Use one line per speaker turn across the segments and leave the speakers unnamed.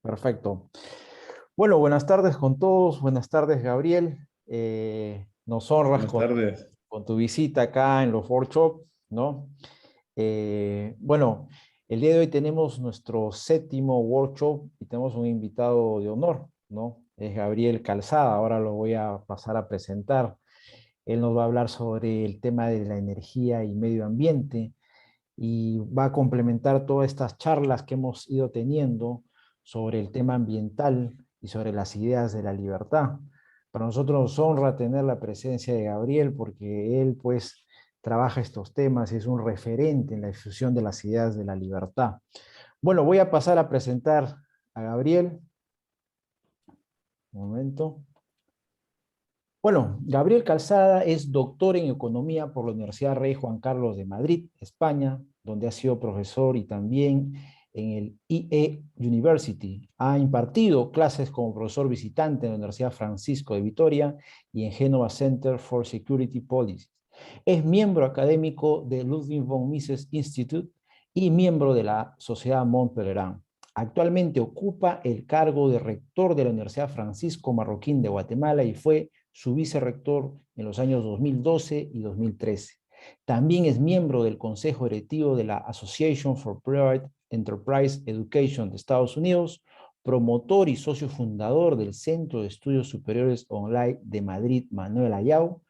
Perfecto. Bueno, buenas tardes con todos. Buenas tardes, Gabriel. Nos honras
Buenas tardes.
con tu visita acá en los workshops, ¿no? Bueno, el día de hoy tenemos nuestro séptimo workshop y tenemos un invitado de honor, ¿no? Es Gabriel Calzada. Ahora lo voy a pasar a presentar. Él nos va a hablar sobre el tema de la energía y medio ambiente y va a complementar todas estas charlas que hemos ido teniendo sobre el tema ambiental y sobre las ideas de la libertad. Para nosotros nos honra tener la presencia de Gabriel porque él pues trabaja estos temas y es un referente en la difusión de las ideas de la libertad. Bueno, voy a pasar a presentar a Gabriel. Un momento. Bueno, Gabriel Calzada es doctor en economía por la Universidad Rey Juan Carlos de Madrid, España, donde ha sido profesor y también en el IE University. Ha impartido clases como profesor visitante en la Universidad Francisco de Vitoria y en Genova Center for Security Policy. Es miembro académico de Ludwig von Mises Institute y miembro de la Sociedad Mont Pelerin. Actualmente ocupa el cargo de rector de la Universidad Francisco Marroquín de Guatemala y fue su vicerrector en los años 2012 y 2013. También es miembro del Consejo Directivo de la Association for Private Enterprise Education de Estados Unidos, promotor y socio fundador del Centro de Estudios Superiores Online de Madrid, Manuel Ayau.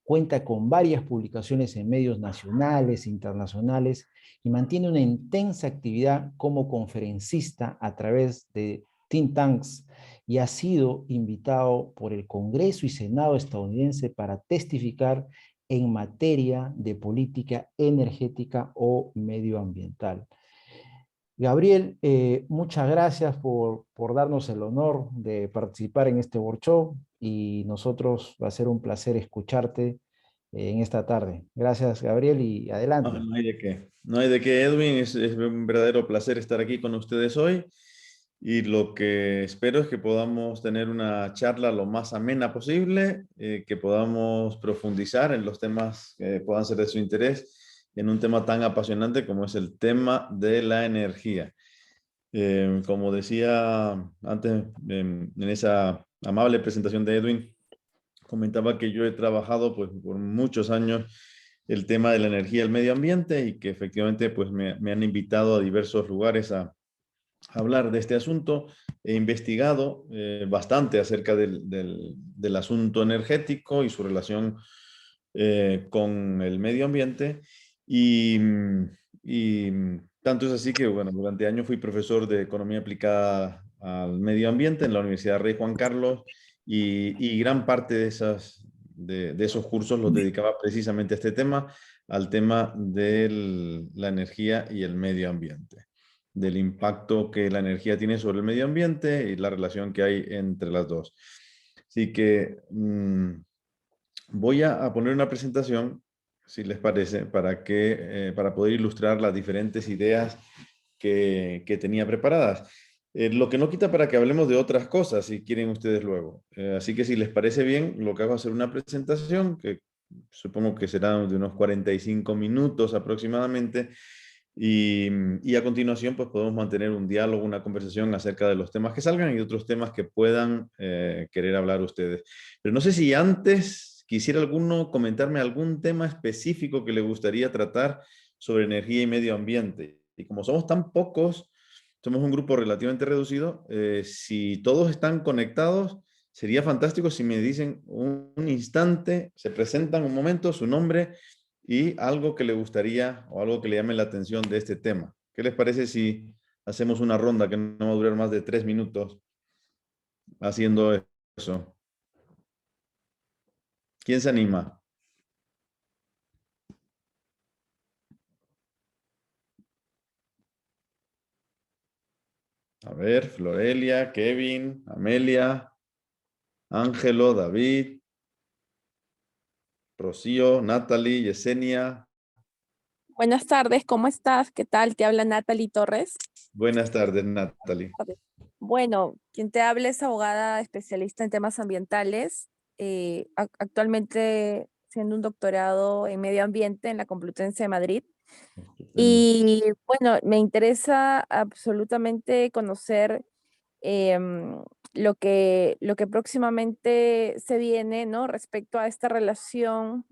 Cuenta con varias publicaciones en medios nacionales e internacionales y mantiene una intensa actividad como conferencista a través de think tanks y ha sido invitado por el Congreso y Senado estadounidense para testificar en materia de política energética o medioambiental. Gabriel, muchas gracias por darnos el honor de participar en este workshop y nosotros va a ser un placer escucharte en esta tarde. Gracias, Gabriel, y
No,
adelante.
no hay de qué. No hay de qué, Edwin. Es un verdadero placer estar aquí con ustedes hoy. Y lo que espero es que podamos tener una charla lo más amena posible, que podamos profundizar en los temas que puedan ser de su interés, en un tema tan apasionante como es el tema de la energía. Como decía antes en esa amable presentación de Edwin, comentaba que yo he trabajado pues, por muchos años el tema de la energía y el medio ambiente y que efectivamente pues, me han invitado a diversos lugares a hablar de este asunto. He investigado bastante acerca del asunto energético y su relación con el medio ambiente y, y tanto es así que, bueno, durante años fui profesor de economía aplicada al medio ambiente en la Universidad Rey Juan Carlos y gran parte de esos cursos los dedicaba precisamente a este tema, al tema de la energía y el medio ambiente, del impacto que la energía tiene sobre el medio ambiente y la relación que hay entre las dos. Así que voy a poner una presentación, si les parece, para poder ilustrar las diferentes ideas que tenía preparadas. Lo que no quita para que hablemos de otras cosas, si quieren ustedes luego. Así que si les parece bien, lo que hago es hacer una presentación, que supongo que será de unos 45 minutos aproximadamente, y a continuación, pues podemos mantener un diálogo, una conversación acerca de los temas que salgan y otros temas que puedan querer hablar ustedes. Pero no sé si antes quisiera alguno comentarme algún tema específico que le gustaría tratar sobre energía y medio ambiente. Y como somos tan pocos, somos un grupo relativamente reducido, si todos están conectados, sería fantástico si me dicen un instante, se presentan un momento, su nombre y algo que le gustaría o algo que le llame la atención de este tema. ¿Qué les parece si hacemos una ronda que no va a durar más de 3 minutos haciendo eso? ¿Quién se anima? A ver, Florelia, Kevin, Amelia, Ángelo, David, Rocío, Natalie, Yesenia.
Buenas tardes, ¿cómo estás? ¿Qué tal? Te habla Natalie Torres.
Buenas tardes, Natalie.
Bueno, quien te habla es abogada especialista en temas ambientales, actualmente siendo un doctorado en medio ambiente en la Complutense de Madrid.
Estupendo.
Y bueno, me interesa absolutamente conocer lo que próximamente se viene, ¿no? Respecto a esta relación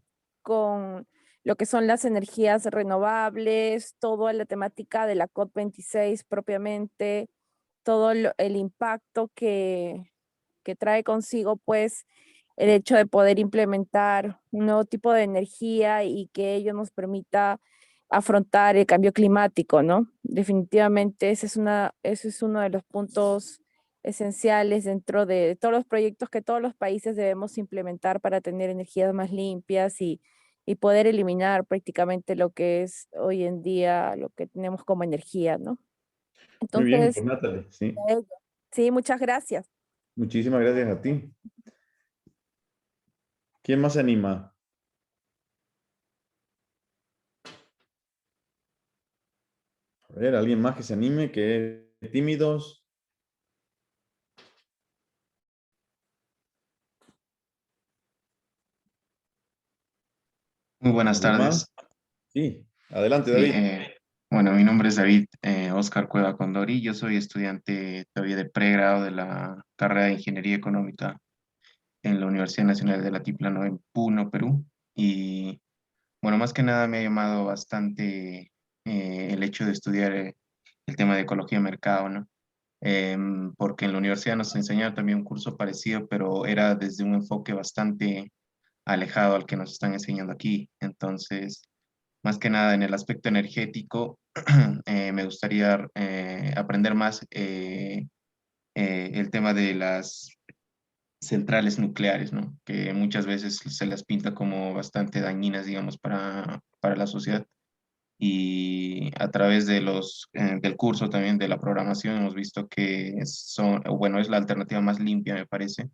con lo que son las energías renovables, toda la temática de la COP26 propiamente, todo el impacto que trae consigo, pues, el hecho de poder implementar un nuevo tipo de energía y que ello nos permita afrontar el cambio climático, ¿no? Definitivamente ese es uno de los puntos esenciales dentro de todos los proyectos que todos los países debemos implementar para tener energías más limpias y poder eliminar prácticamente lo que es hoy en día lo que tenemos como energía, ¿no?
Muy bien,
Entonces,
pues Natalie, sí.
sí, muchas gracias.
Muchísimas gracias a ti. ¿Quién más se anima? A ver, alguien más que se anime, que es tímidos.
Muy buenas
¿Alguien más?
tardes.
Sí, adelante,
Sí,
David.
bueno, mi nombre es David Oscar Cueva Condori. Yo soy estudiante todavía de pregrado de la carrera de Ingeniería Económica en la Universidad Nacional del Altiplano en Puno, Perú. Y bueno, más que nada me ha llamado bastante el hecho de estudiar el tema de ecología de mercado, ¿no? Porque en la universidad nos enseñaron también un curso parecido, pero era desde un enfoque bastante alejado al que nos están enseñando aquí. Entonces, más que nada en el aspecto energético, me gustaría aprender más el tema de las centrales nucleares, ¿no? Que muchas veces se las pinta como bastante dañinas, digamos, para la sociedad. Y a través de del curso también de la programación hemos visto que son, bueno, es la alternativa más limpia, me parece.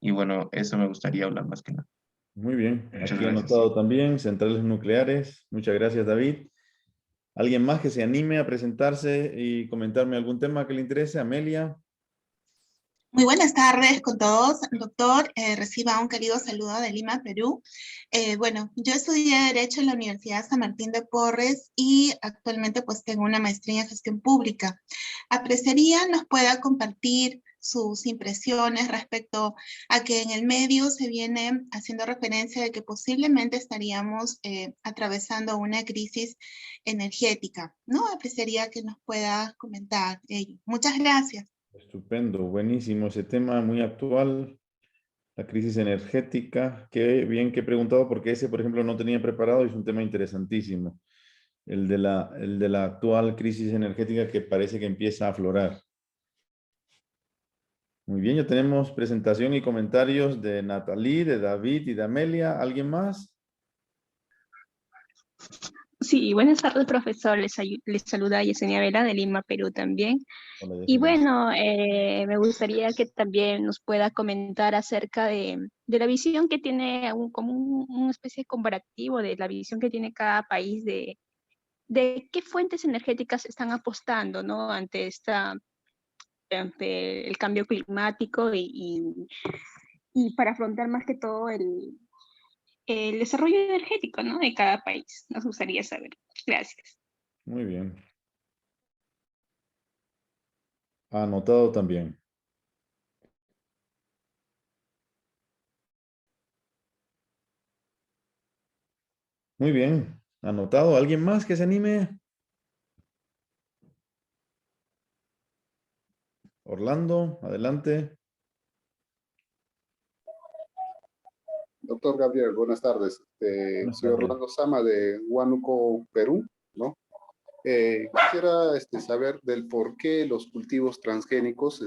Y bueno, eso me gustaría hablar más que nada.
Muy bien,
Muchas
aquí
gracias.
anotado también, centrales nucleares. Muchas gracias, David. ¿Alguien más que se anime a presentarse y comentarme algún tema que le interese? Amelia.
Muy buenas tardes con todos, doctor. Reciba un querido saludo de Lima, Perú. Bueno, yo estudié Derecho en la Universidad San Martín de Porres y actualmente pues tengo una maestría en gestión pública. Apreciaría nos pueda compartir sus impresiones respecto a que en el medio se viene haciendo referencia de que posiblemente estaríamos atravesando una crisis energética, ¿no? Apreciaría que nos pueda comentar ello. Muchas gracias.
Estupendo, buenísimo ese tema, muy actual. La crisis energética. Qué bien que he preguntado porque ese, por ejemplo, no tenía preparado y es un tema interesantísimo. El de la actual crisis energética que parece que empieza a aflorar. Muy bien, ya tenemos presentación y comentarios de Natalie, de David y de Amelia. ¿Alguien más?
Sí, buenas tardes, profesor. Les saluda Yesenia Vela de Lima, Perú también.
Hola,
Y
Yesenia.
bueno, me gustaría que también nos pueda comentar acerca de la visión que tiene, como una especie de comparativo de la visión que tiene cada país de qué fuentes energéticas están apostando, ¿no? Ante el cambio climático y para afrontar más que todo el desarrollo energético, ¿no? De cada país. Nos gustaría saber. Gracias.
Muy bien. Anotado también. Muy bien. Anotado. ¿Alguien más que se anime? Orlando, adelante.
Doctor Gabriel, buenas tardes.
Buenas
Soy
tardes.
Orlando Sama de Huánuco, Perú, ¿no? Quisiera saber del por qué los cultivos transgénicos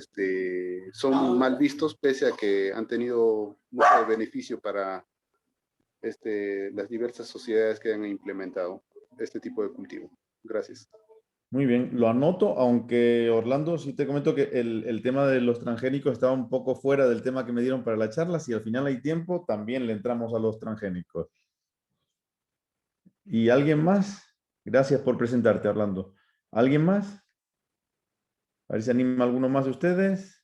son mal vistos, pese a que han tenido mucho beneficio para las diversas sociedades que han implementado este tipo de cultivo. Gracias.
Muy bien, lo anoto, aunque Orlando, sí te comento que el tema de los transgénicos estaba un poco fuera del tema que me dieron para la charla. Si al final hay tiempo, también le entramos a los transgénicos. ¿Y alguien más? Gracias por presentarte, Orlando. ¿Alguien más? A ver si anima alguno más de ustedes.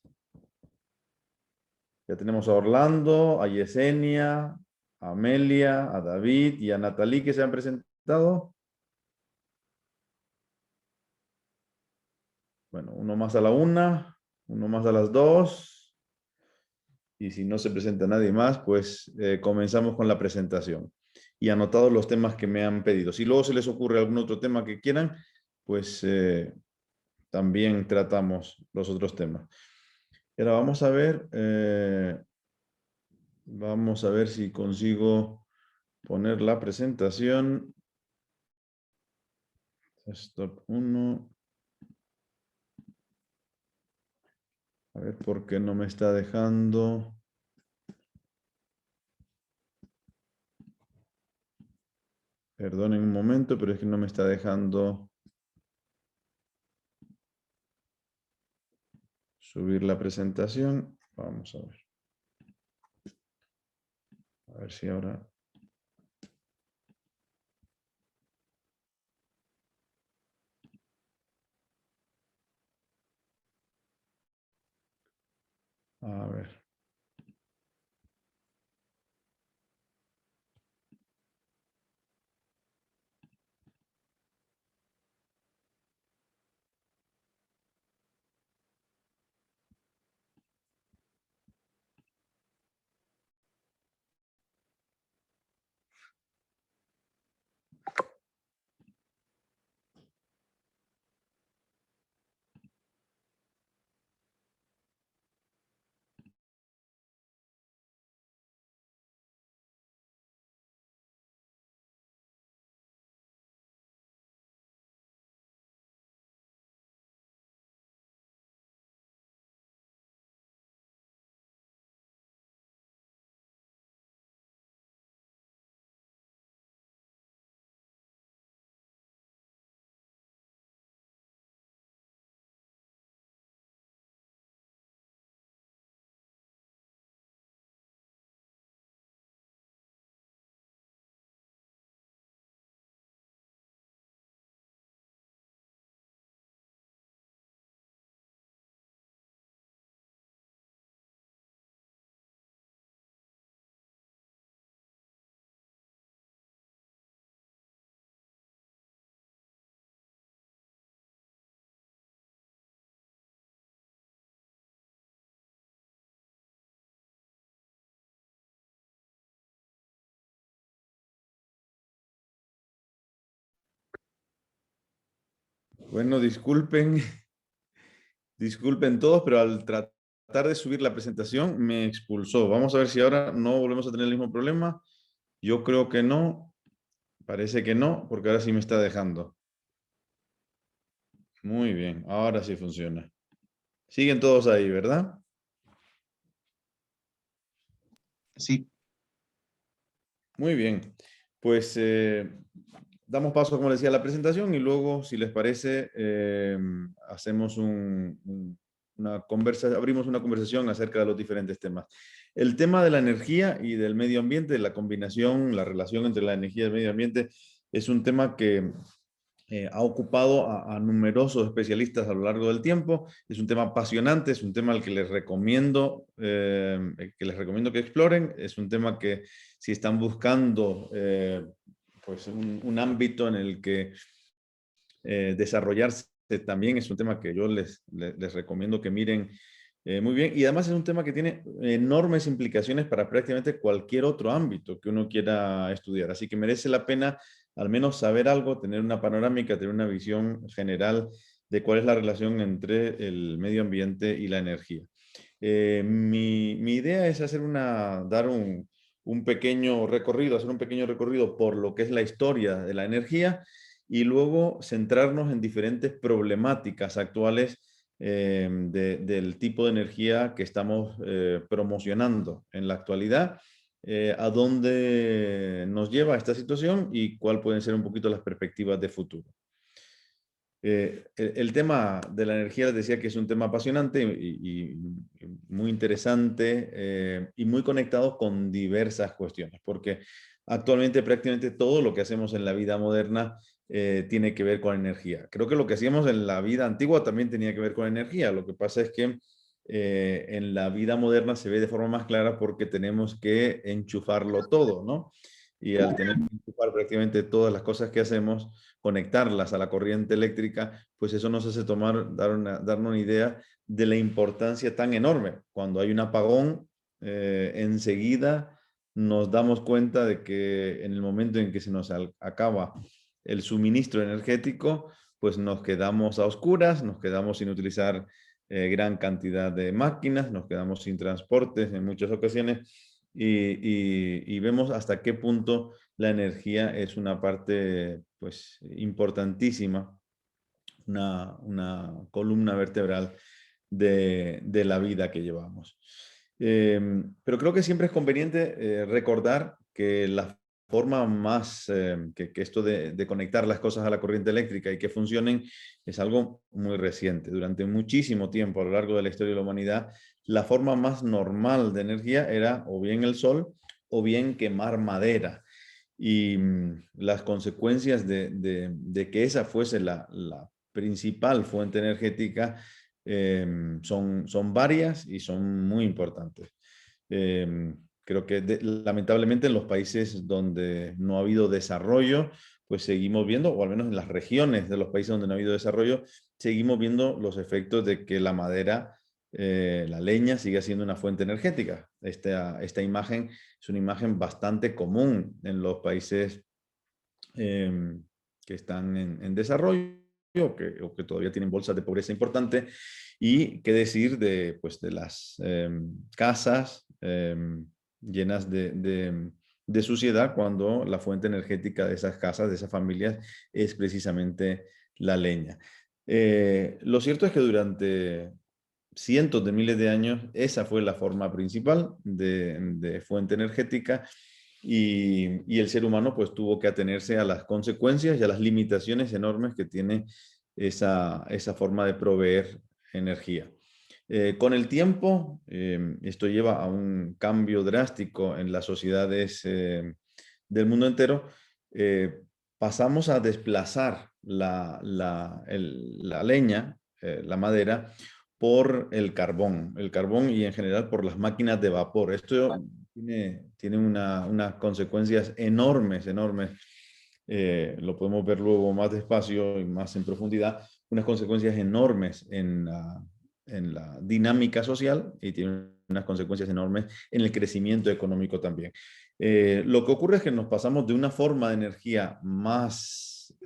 Ya tenemos a Orlando, a Yesenia, a Amelia, a David y a Natalie que se han presentado. Bueno, uno más a la una, uno más a las 2. Y si no se presenta nadie más, pues comenzamos con la presentación. Y anotados los temas que me han pedido. Si luego se les ocurre algún otro tema que quieran, pues también tratamos los otros temas. Y ahora vamos a ver si consigo poner la presentación. Stop 1. A ver por qué no me está dejando. Perdonen un momento, pero es que no me está dejando subir la presentación. Vamos a ver. A ver si ahora... A ver. Bueno, disculpen todos, pero al tratar de subir la presentación me expulsó. Vamos a ver si ahora no volvemos a tener el mismo problema. Yo creo que no. Parece que no, porque ahora sí me está dejando. Muy bien, ahora sí funciona. Siguen todos ahí, ¿verdad?
Sí.
Muy bien. Pues damos paso, como les decía, a la presentación y luego, si les parece, hacemos abrimos una conversación acerca de los diferentes temas. El tema de la energía y del medio ambiente, la combinación, la relación entre la energía y el medio ambiente, es un tema que ha ocupado a numerosos especialistas a lo largo del tiempo. Es un tema apasionante, es un tema al que les recomiendo que exploren. Es un tema que si están buscando pues un ámbito en el que desarrollarse también, es un tema que yo les recomiendo que miren muy bien. Y además es un tema que tiene enormes implicaciones para prácticamente cualquier otro ámbito que uno quiera estudiar. Así que merece la pena al menos saber algo, tener una panorámica, tener una visión general de cuál es la relación entre el medio ambiente y la energía. Mi idea es dar un pequeño recorrido por lo que es la historia de la energía y luego centrarnos en diferentes problemáticas actuales del tipo de energía que estamos promocionando en la actualidad, a dónde nos lleva esta situación y cuál pueden ser un poquito las perspectivas de futuro. El tema de la energía les decía que es un tema apasionante y muy interesante y muy conectado con diversas cuestiones, porque actualmente prácticamente todo lo que hacemos en la vida moderna tiene que ver con energía. Creo que lo que hacíamos en la vida antigua también tenía que ver con energía. Lo que pasa es que en la vida moderna se ve de forma más clara porque tenemos que enchufarlo todo, ¿no? y al tener que ocupar prácticamente todas las cosas que hacemos, conectarlas a la corriente eléctrica, pues eso nos hace darnos una idea de la importancia tan enorme. Cuando hay un apagón, enseguida nos damos cuenta de que en el momento en que se nos acaba el suministro energético, pues nos quedamos a oscuras, nos quedamos sin utilizar gran cantidad de máquinas, nos quedamos sin transportes en muchas ocasiones y vemos hasta qué punto la energía es una parte pues importantísima, una columna vertebral de la vida que llevamos. Pero creo que siempre es conveniente recordar que la forma más, que esto de conectar las cosas a la corriente eléctrica y que funcionen es algo muy reciente. Durante muchísimo tiempo a lo largo de la historia de la humanidad, la forma más normal de energía era o bien el sol o bien quemar madera. Y las consecuencias de que esa fuese la principal fuente energética son varias y son muy importantes. Creo que lamentablemente en los países donde no ha habido desarrollo, pues seguimos viendo, o al menos en las regiones de los países donde no ha habido desarrollo, seguimos viendo los efectos de que la madera, la leña, sigue siendo una fuente energética. Esta imagen es una imagen bastante común en los países que están en desarrollo o que todavía tienen bolsas de pobreza importante. Y qué decir de las casas llenas de suciedad cuando la fuente energética de esas casas, de esas familias, es precisamente la leña. Lo cierto es que durante cientos de miles de años esa fue la forma principal de fuente energética y el ser humano pues tuvo que atenerse a las consecuencias y a las limitaciones enormes que tiene esa forma de proveer energía. Con el tiempo, esto lleva a un cambio drástico en las sociedades del mundo entero. Pasamos a desplazar la leña, la madera, por el carbón y en general por las máquinas de vapor. Esto tiene unas consecuencias enormes. Lo podemos ver luego más despacio y más en profundidad, unas consecuencias enormes en la dinámica social y tiene unas consecuencias enormes en el crecimiento económico también. Lo que ocurre es que nos pasamos de una forma de energía más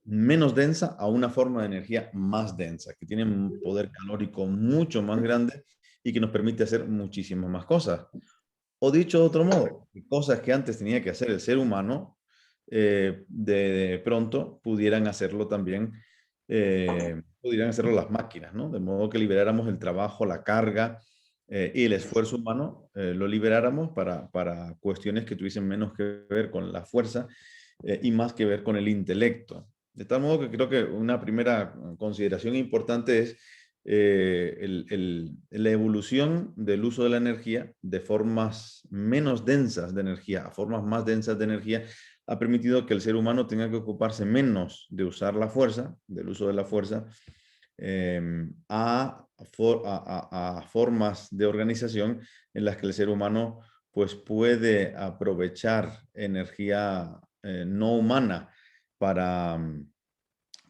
menos densa a una forma de energía más densa, que tiene un poder calórico mucho más grande y que nos permite hacer muchísimas más cosas. O dicho de otro modo, cosas que antes tenía que hacer el ser humano, de pronto pudieran hacerlo también, pudieran hacerlo las máquinas, ¿no? De modo que liberáramos el trabajo, la carga y el esfuerzo humano, lo liberáramos para cuestiones que tuviesen menos que ver con la fuerza y más que ver con el intelecto. De tal modo que creo que una primera consideración importante es la evolución del uso de la energía de formas menos densas de energía a formas más densas de energía ha permitido que el ser humano tenga que ocuparse menos de usar la fuerza, del uso de la fuerza, a formas de organización en las que el ser humano pues puede aprovechar energía no humana para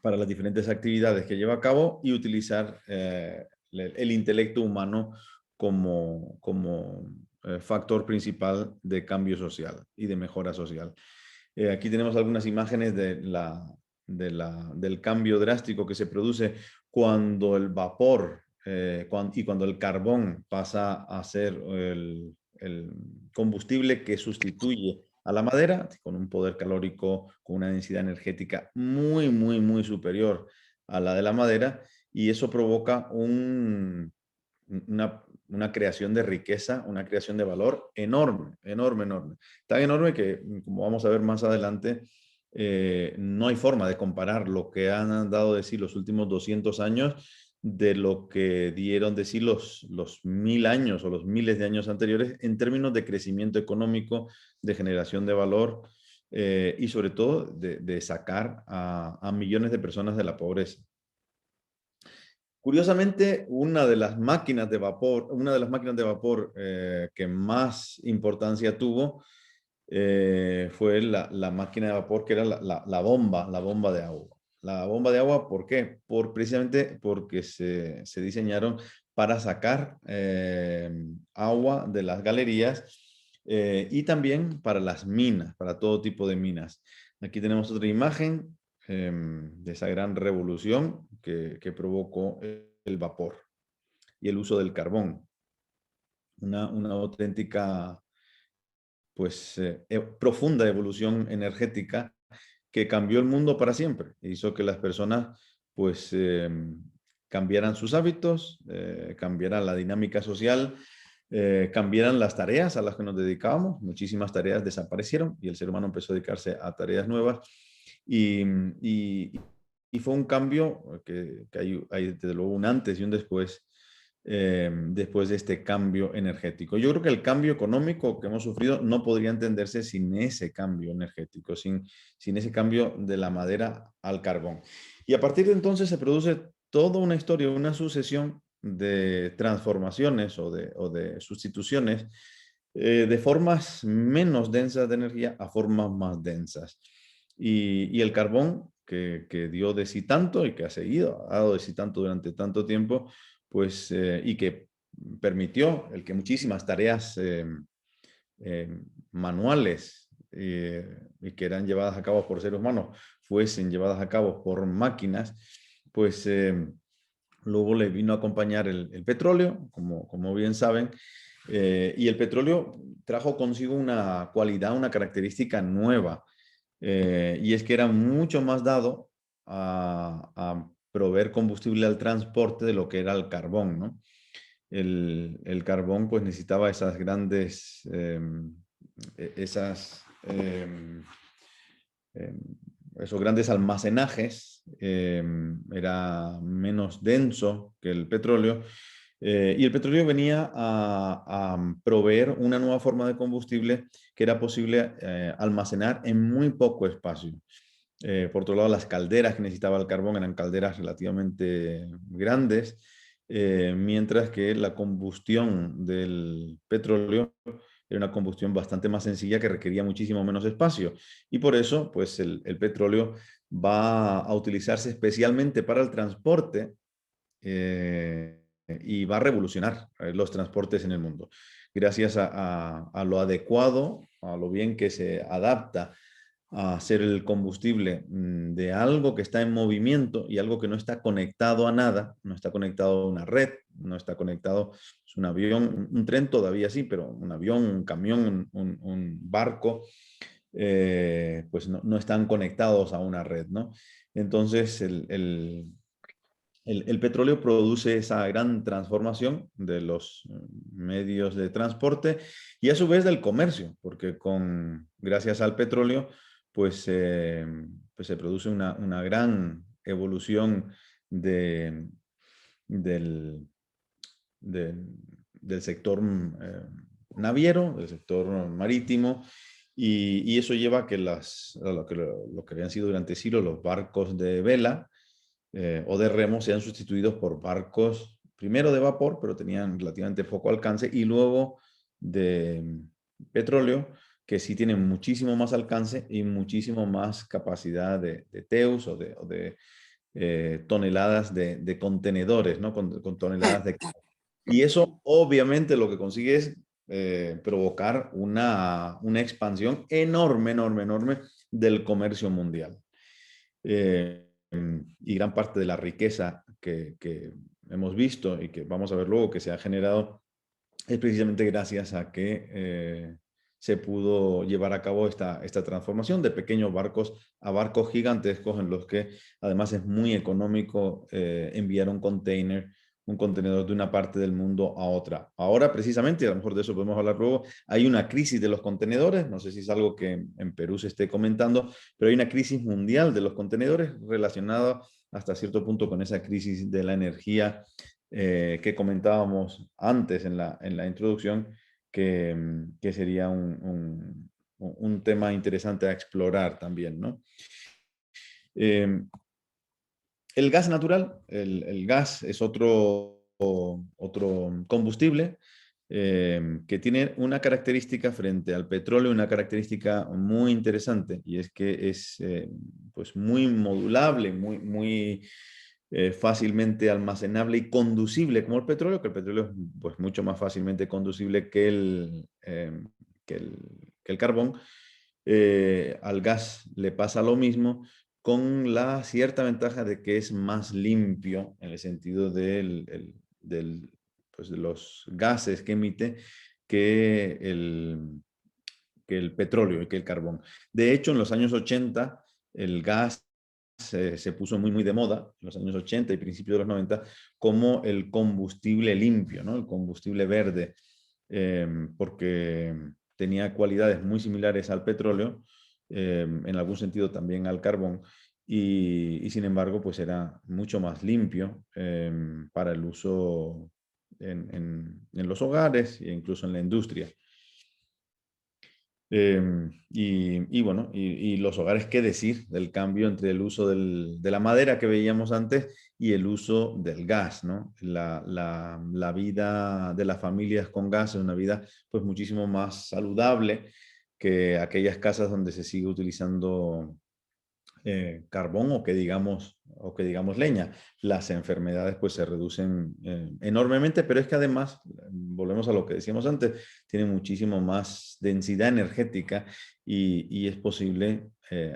las diferentes actividades que lleva a cabo y utilizar el intelecto humano como factor principal de cambio social y de mejora social. Aquí tenemos algunas imágenes del cambio drástico que se produce cuando el vapor y cuando el carbón pasa a ser el combustible que sustituye a la madera, con un poder calórico, con una densidad energética muy, muy, muy superior a la de la madera, y eso provoca una creación de riqueza, una creación de valor enorme. Tan enorme que, como vamos a ver más adelante, no hay forma de comparar lo que han dado de sí los últimos 200 años de lo que dieron de sí los 1000 años o los miles de años anteriores en términos de crecimiento económico, de generación de valor y sobre todo de sacar a millones de personas de la pobreza. Curiosamente, una de las máquinas de vapor que más importancia tuvo fue la máquina de vapor que era la bomba de agua. La bomba de agua, ¿por qué? Precisamente porque se diseñaron para sacar agua de las galerías y también para las minas, para todo tipo de minas. Aquí tenemos otra imagen de esa gran revolución que provocó el vapor y el uso del carbón. Una auténtica, pues, profunda evolución energética que cambió el mundo para siempre. Hizo que las personas, pues, cambiaran sus hábitos, cambiaran la dinámica social, cambiaran las tareas a las que nos dedicábamos. Muchísimas tareas desaparecieron y el ser humano empezó a dedicarse a tareas nuevas. Y fue un cambio que hay desde luego un antes y un después, después de este cambio energético. Yo creo que el cambio económico que hemos sufrido no podría entenderse sin ese cambio energético, sin ese cambio de la madera al carbón. Y a partir de entonces se produce toda una historia, una sucesión de transformaciones o de sustituciones de formas menos densas de energía a formas más densas. Y el carbón, que dio de sí tanto y que ha dado de sí tanto durante tanto tiempo, pues, y que permitió el que muchísimas tareas manuales y que eran llevadas a cabo por seres humanos fuesen llevadas a cabo por máquinas, pues luego le vino a acompañar el petróleo, como bien saben, y el petróleo trajo consigo una cualidad, una característica nueva, y es que era mucho más dado a proveer combustible al transporte de lo que era el carbón, ¿no? El carbón pues necesitaba esas grandes, esos grandes almacenajes, era menos denso que el petróleo, y el petróleo venía a proveer una nueva forma de combustible que era posible almacenar en muy poco espacio. Por otro lado, las calderas que necesitaba el carbón eran calderas relativamente grandes, mientras que la combustión del petróleo era una combustión bastante más sencilla que requería muchísimo menos espacio. Y por eso, pues el petróleo va a utilizarse especialmente para el transporte y va a revolucionar los transportes en el mundo. Gracias a lo adecuado, a lo bien que se adapta a ser el combustible de algo que está en movimiento y algo que no está conectado a nada, no está conectado a una red, no está conectado, es un avión, un tren todavía sí, pero un avión, un camión, un barco, pues no están conectados a una red, ¿no? Entonces el petróleo produce esa gran transformación de los medios de transporte y a su vez del comercio, porque gracias al petróleo pues se produce una gran evolución del, del sector naviero, del sector marítimo, y eso lleva a que lo que habían sido durante siglos los barcos de vela, o de remo sean sustituidos por barcos, primero de vapor, pero tenían relativamente poco alcance, y luego de petróleo, que sí tienen muchísimo más alcance y muchísimo más capacidad de teus o de toneladas de contenedores, ¿no? Con toneladas de... Y eso obviamente lo que consigue es provocar una expansión enorme, enorme, enorme del comercio mundial. Y gran parte de la riqueza que hemos visto y que vamos a ver luego que se ha generado es precisamente gracias a que se pudo llevar a cabo esta transformación de pequeños barcos a barcos gigantescos en los que además es muy económico enviar un contenedor de una parte del mundo a otra. Ahora precisamente, a lo mejor de eso podemos hablar luego, hay una crisis de los contenedores, no sé si es algo que en Perú se esté comentando, pero hay una crisis mundial de los contenedores relacionada hasta cierto punto con esa crisis de la energía que comentábamos antes en la introducción, que sería un tema interesante a explorar también, ¿no? El gas natural, el gas es otro combustible que tiene una característica frente al petróleo, una característica muy interesante, y es que es pues muy modulable, muy fácilmente almacenable y conducible como el petróleo, que el petróleo es pues, mucho más fácilmente conducible que el carbón. Al gas le pasa lo mismo, con la cierta ventaja de que es más limpio en el sentido pues de los gases que emite que el petróleo y que el carbón. De hecho, en los años 80, el gas se puso muy de moda, en los años 80 y principios de los 90, como el combustible limpio, ¿no? El combustible verde, porque tenía cualidades muy similares al petróleo, en algún sentido también al carbón, y sin embargo, pues era mucho más limpio para el uso en los hogares e incluso en la industria. Bueno, y los hogares, ¿qué decir del cambio entre el uso de la madera que veíamos antes y el uso del gas, ¿no? La vida de las familias con gas es una vida pues muchísimo más saludable que aquellas casas donde se sigue utilizando carbón o que digamos leña. Las enfermedades pues se reducen enormemente, pero es que además, volvemos a lo que decíamos antes, tiene muchísimo más densidad energética y es posible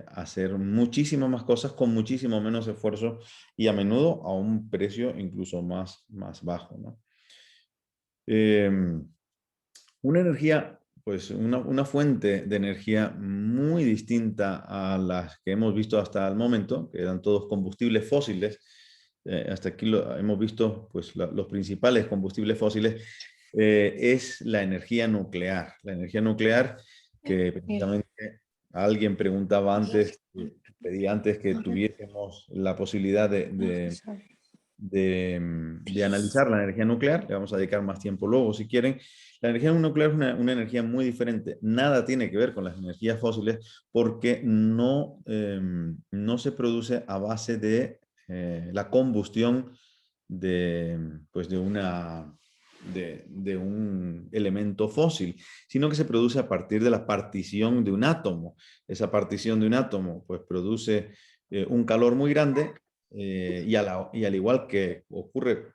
hacer muchísimas más cosas con muchísimo menos esfuerzo y a menudo a un precio incluso más bajo, ¿no? Una energía, pues una fuente de energía muy distinta a las que hemos visto hasta el momento, que eran todos combustibles fósiles. Hasta aquí hemos visto pues, los principales combustibles fósiles, es la energía nuclear. La energía nuclear que precisamente alguien preguntaba antes, pedía antes que tuviésemos la posibilidad de analizar la energía nuclear. Le vamos a dedicar más tiempo luego si quieren. La energía nuclear es una energía muy diferente. Nada tiene que ver con las energías fósiles porque no se produce a base de la combustión pues de un elemento fósil, sino que se produce a partir de la partición de un átomo. Esa partición de un átomo pues produce un calor muy grande. Y al igual que ocurre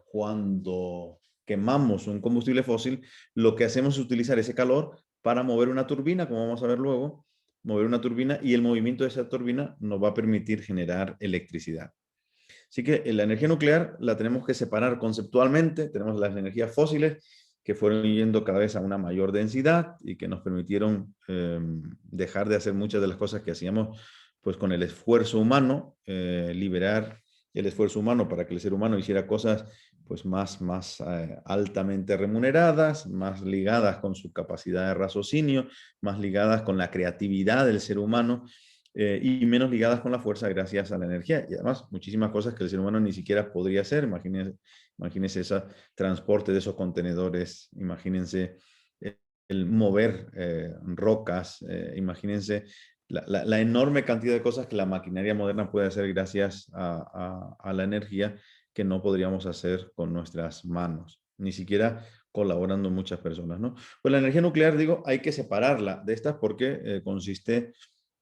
cuando quemamos un combustible fósil, lo que hacemos es utilizar ese calor para mover una turbina, como vamos a ver luego, mover una turbina, y el movimiento de esa turbina nos va a permitir generar electricidad. Así que la energía nuclear la tenemos que separar conceptualmente. Tenemos las energías fósiles que fueron yendo cada vez a una mayor densidad y que nos permitieron dejar de hacer muchas de las cosas que hacíamos pues con el esfuerzo humano, liberar el esfuerzo humano para que el ser humano hiciera cosas pues más altamente remuneradas, más ligadas con su capacidad de raciocinio, más ligadas con la creatividad del ser humano, y menos ligadas con la fuerza gracias a la energía. Y además muchísimas cosas que el ser humano ni siquiera podría hacer. Imagínense ese transporte de esos contenedores, imagínense el mover rocas, imagínense la enorme cantidad de cosas que la maquinaria moderna puede hacer gracias a la energía que no podríamos hacer con nuestras manos, ni siquiera colaborando muchas personas, ¿no? Pues la energía nuclear, digo, hay que separarla de estas porque consiste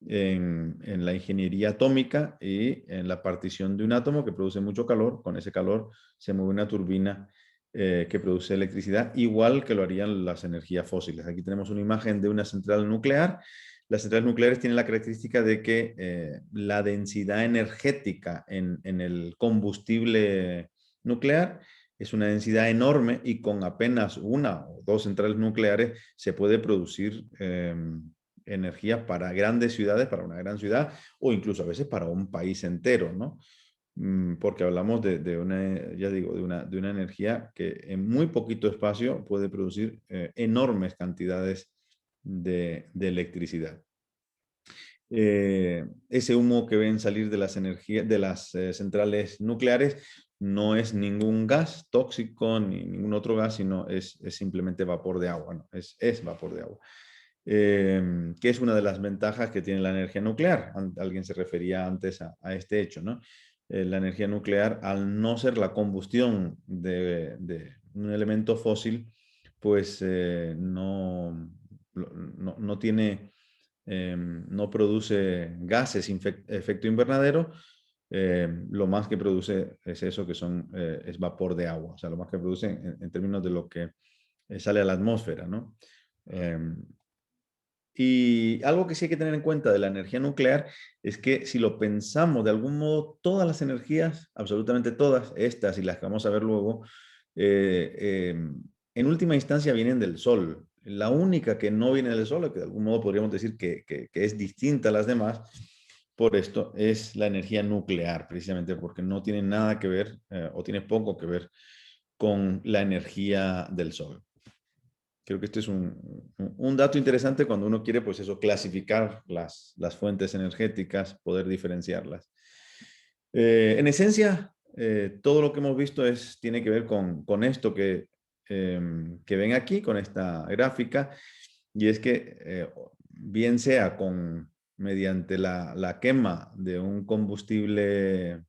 en la ingeniería atómica y en la partición de un átomo que produce mucho calor. Con ese calor se mueve una turbina que produce electricidad, igual que lo harían las energías fósiles. Aquí tenemos una imagen de una central nuclear. Las centrales nucleares tienen la característica de que la densidad energética en el combustible nuclear es una densidad enorme y con apenas una o dos centrales nucleares se puede producir energía para grandes ciudades, para una gran ciudad o incluso a veces para un país entero, ¿no? Porque hablamos de una energía que en muy poquito espacio puede producir enormes cantidades de electricidad. Ese humo que ven salir de las centrales nucleares no es ningún gas tóxico ni ningún otro gas, sino es simplemente vapor de agua, ¿no? Es vapor de agua. Que es una de las ventajas que tiene la energía nuclear. Alguien se refería antes a este hecho, ¿no? la energía nuclear, al no ser la combustión de un elemento fósil, pues no tiene, no produce gases efecto invernadero. Lo más que produce es eso que es vapor de agua, o sea, lo más que produce en términos de lo que sale a la atmósfera, ¿no? Y algo que sí hay que tener en cuenta de la energía nuclear es que si lo pensamos de algún modo, todas las energías, absolutamente todas, estas y las que vamos a ver luego, en última instancia vienen del Sol. La única que no viene del Sol, que de algún modo podríamos decir que es distinta a las demás, por esto es la energía nuclear, precisamente porque no tiene nada que ver o tiene poco que ver con la energía del Sol. Creo que este es un dato interesante cuando uno quiere, pues eso, clasificar las fuentes energéticas, poder diferenciarlas. En esencia, todo lo que hemos visto tiene que ver con esto que ven aquí, con esta gráfica, y es que bien sea mediante la quema de un combustible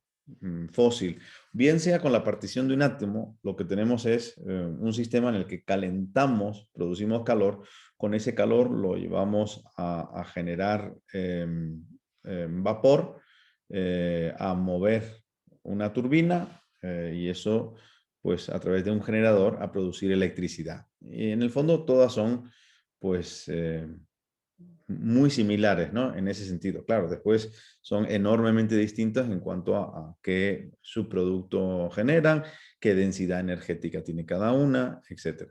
fósil, bien sea con la partición de un átomo, lo que tenemos es un sistema en el que calentamos, producimos calor, con ese calor lo llevamos a generar vapor, a mover una turbina y eso pues a través de un generador a producir electricidad. Y en el fondo todas son pues muy similares, ¿no? En ese sentido. Claro, después son enormemente distintas en cuanto a qué subproducto generan, qué densidad energética tiene cada una, etc.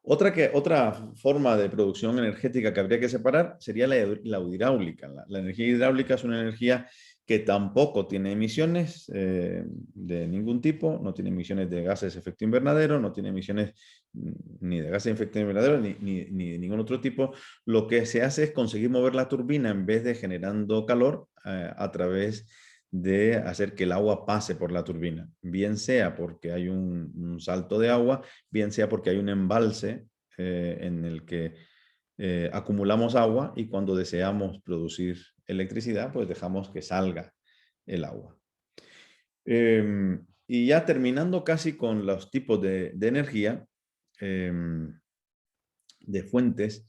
Otra forma de producción energética que habría que separar sería la hidráulica. La energía hidráulica es una energía que tampoco tiene emisiones de ningún tipo, no tiene emisiones de gases de efecto invernadero, no tiene emisiones ni de gases de efecto invernadero ni de ningún otro tipo. Lo que se hace es conseguir mover la turbina en vez de generando calor a través de hacer que el agua pase por la turbina, bien sea porque hay un salto de agua, bien sea porque hay un embalse en el que acumulamos agua y cuando deseamos producir electricidad, pues dejamos que salga el agua. Y ya terminando casi con los tipos de energía, de fuentes,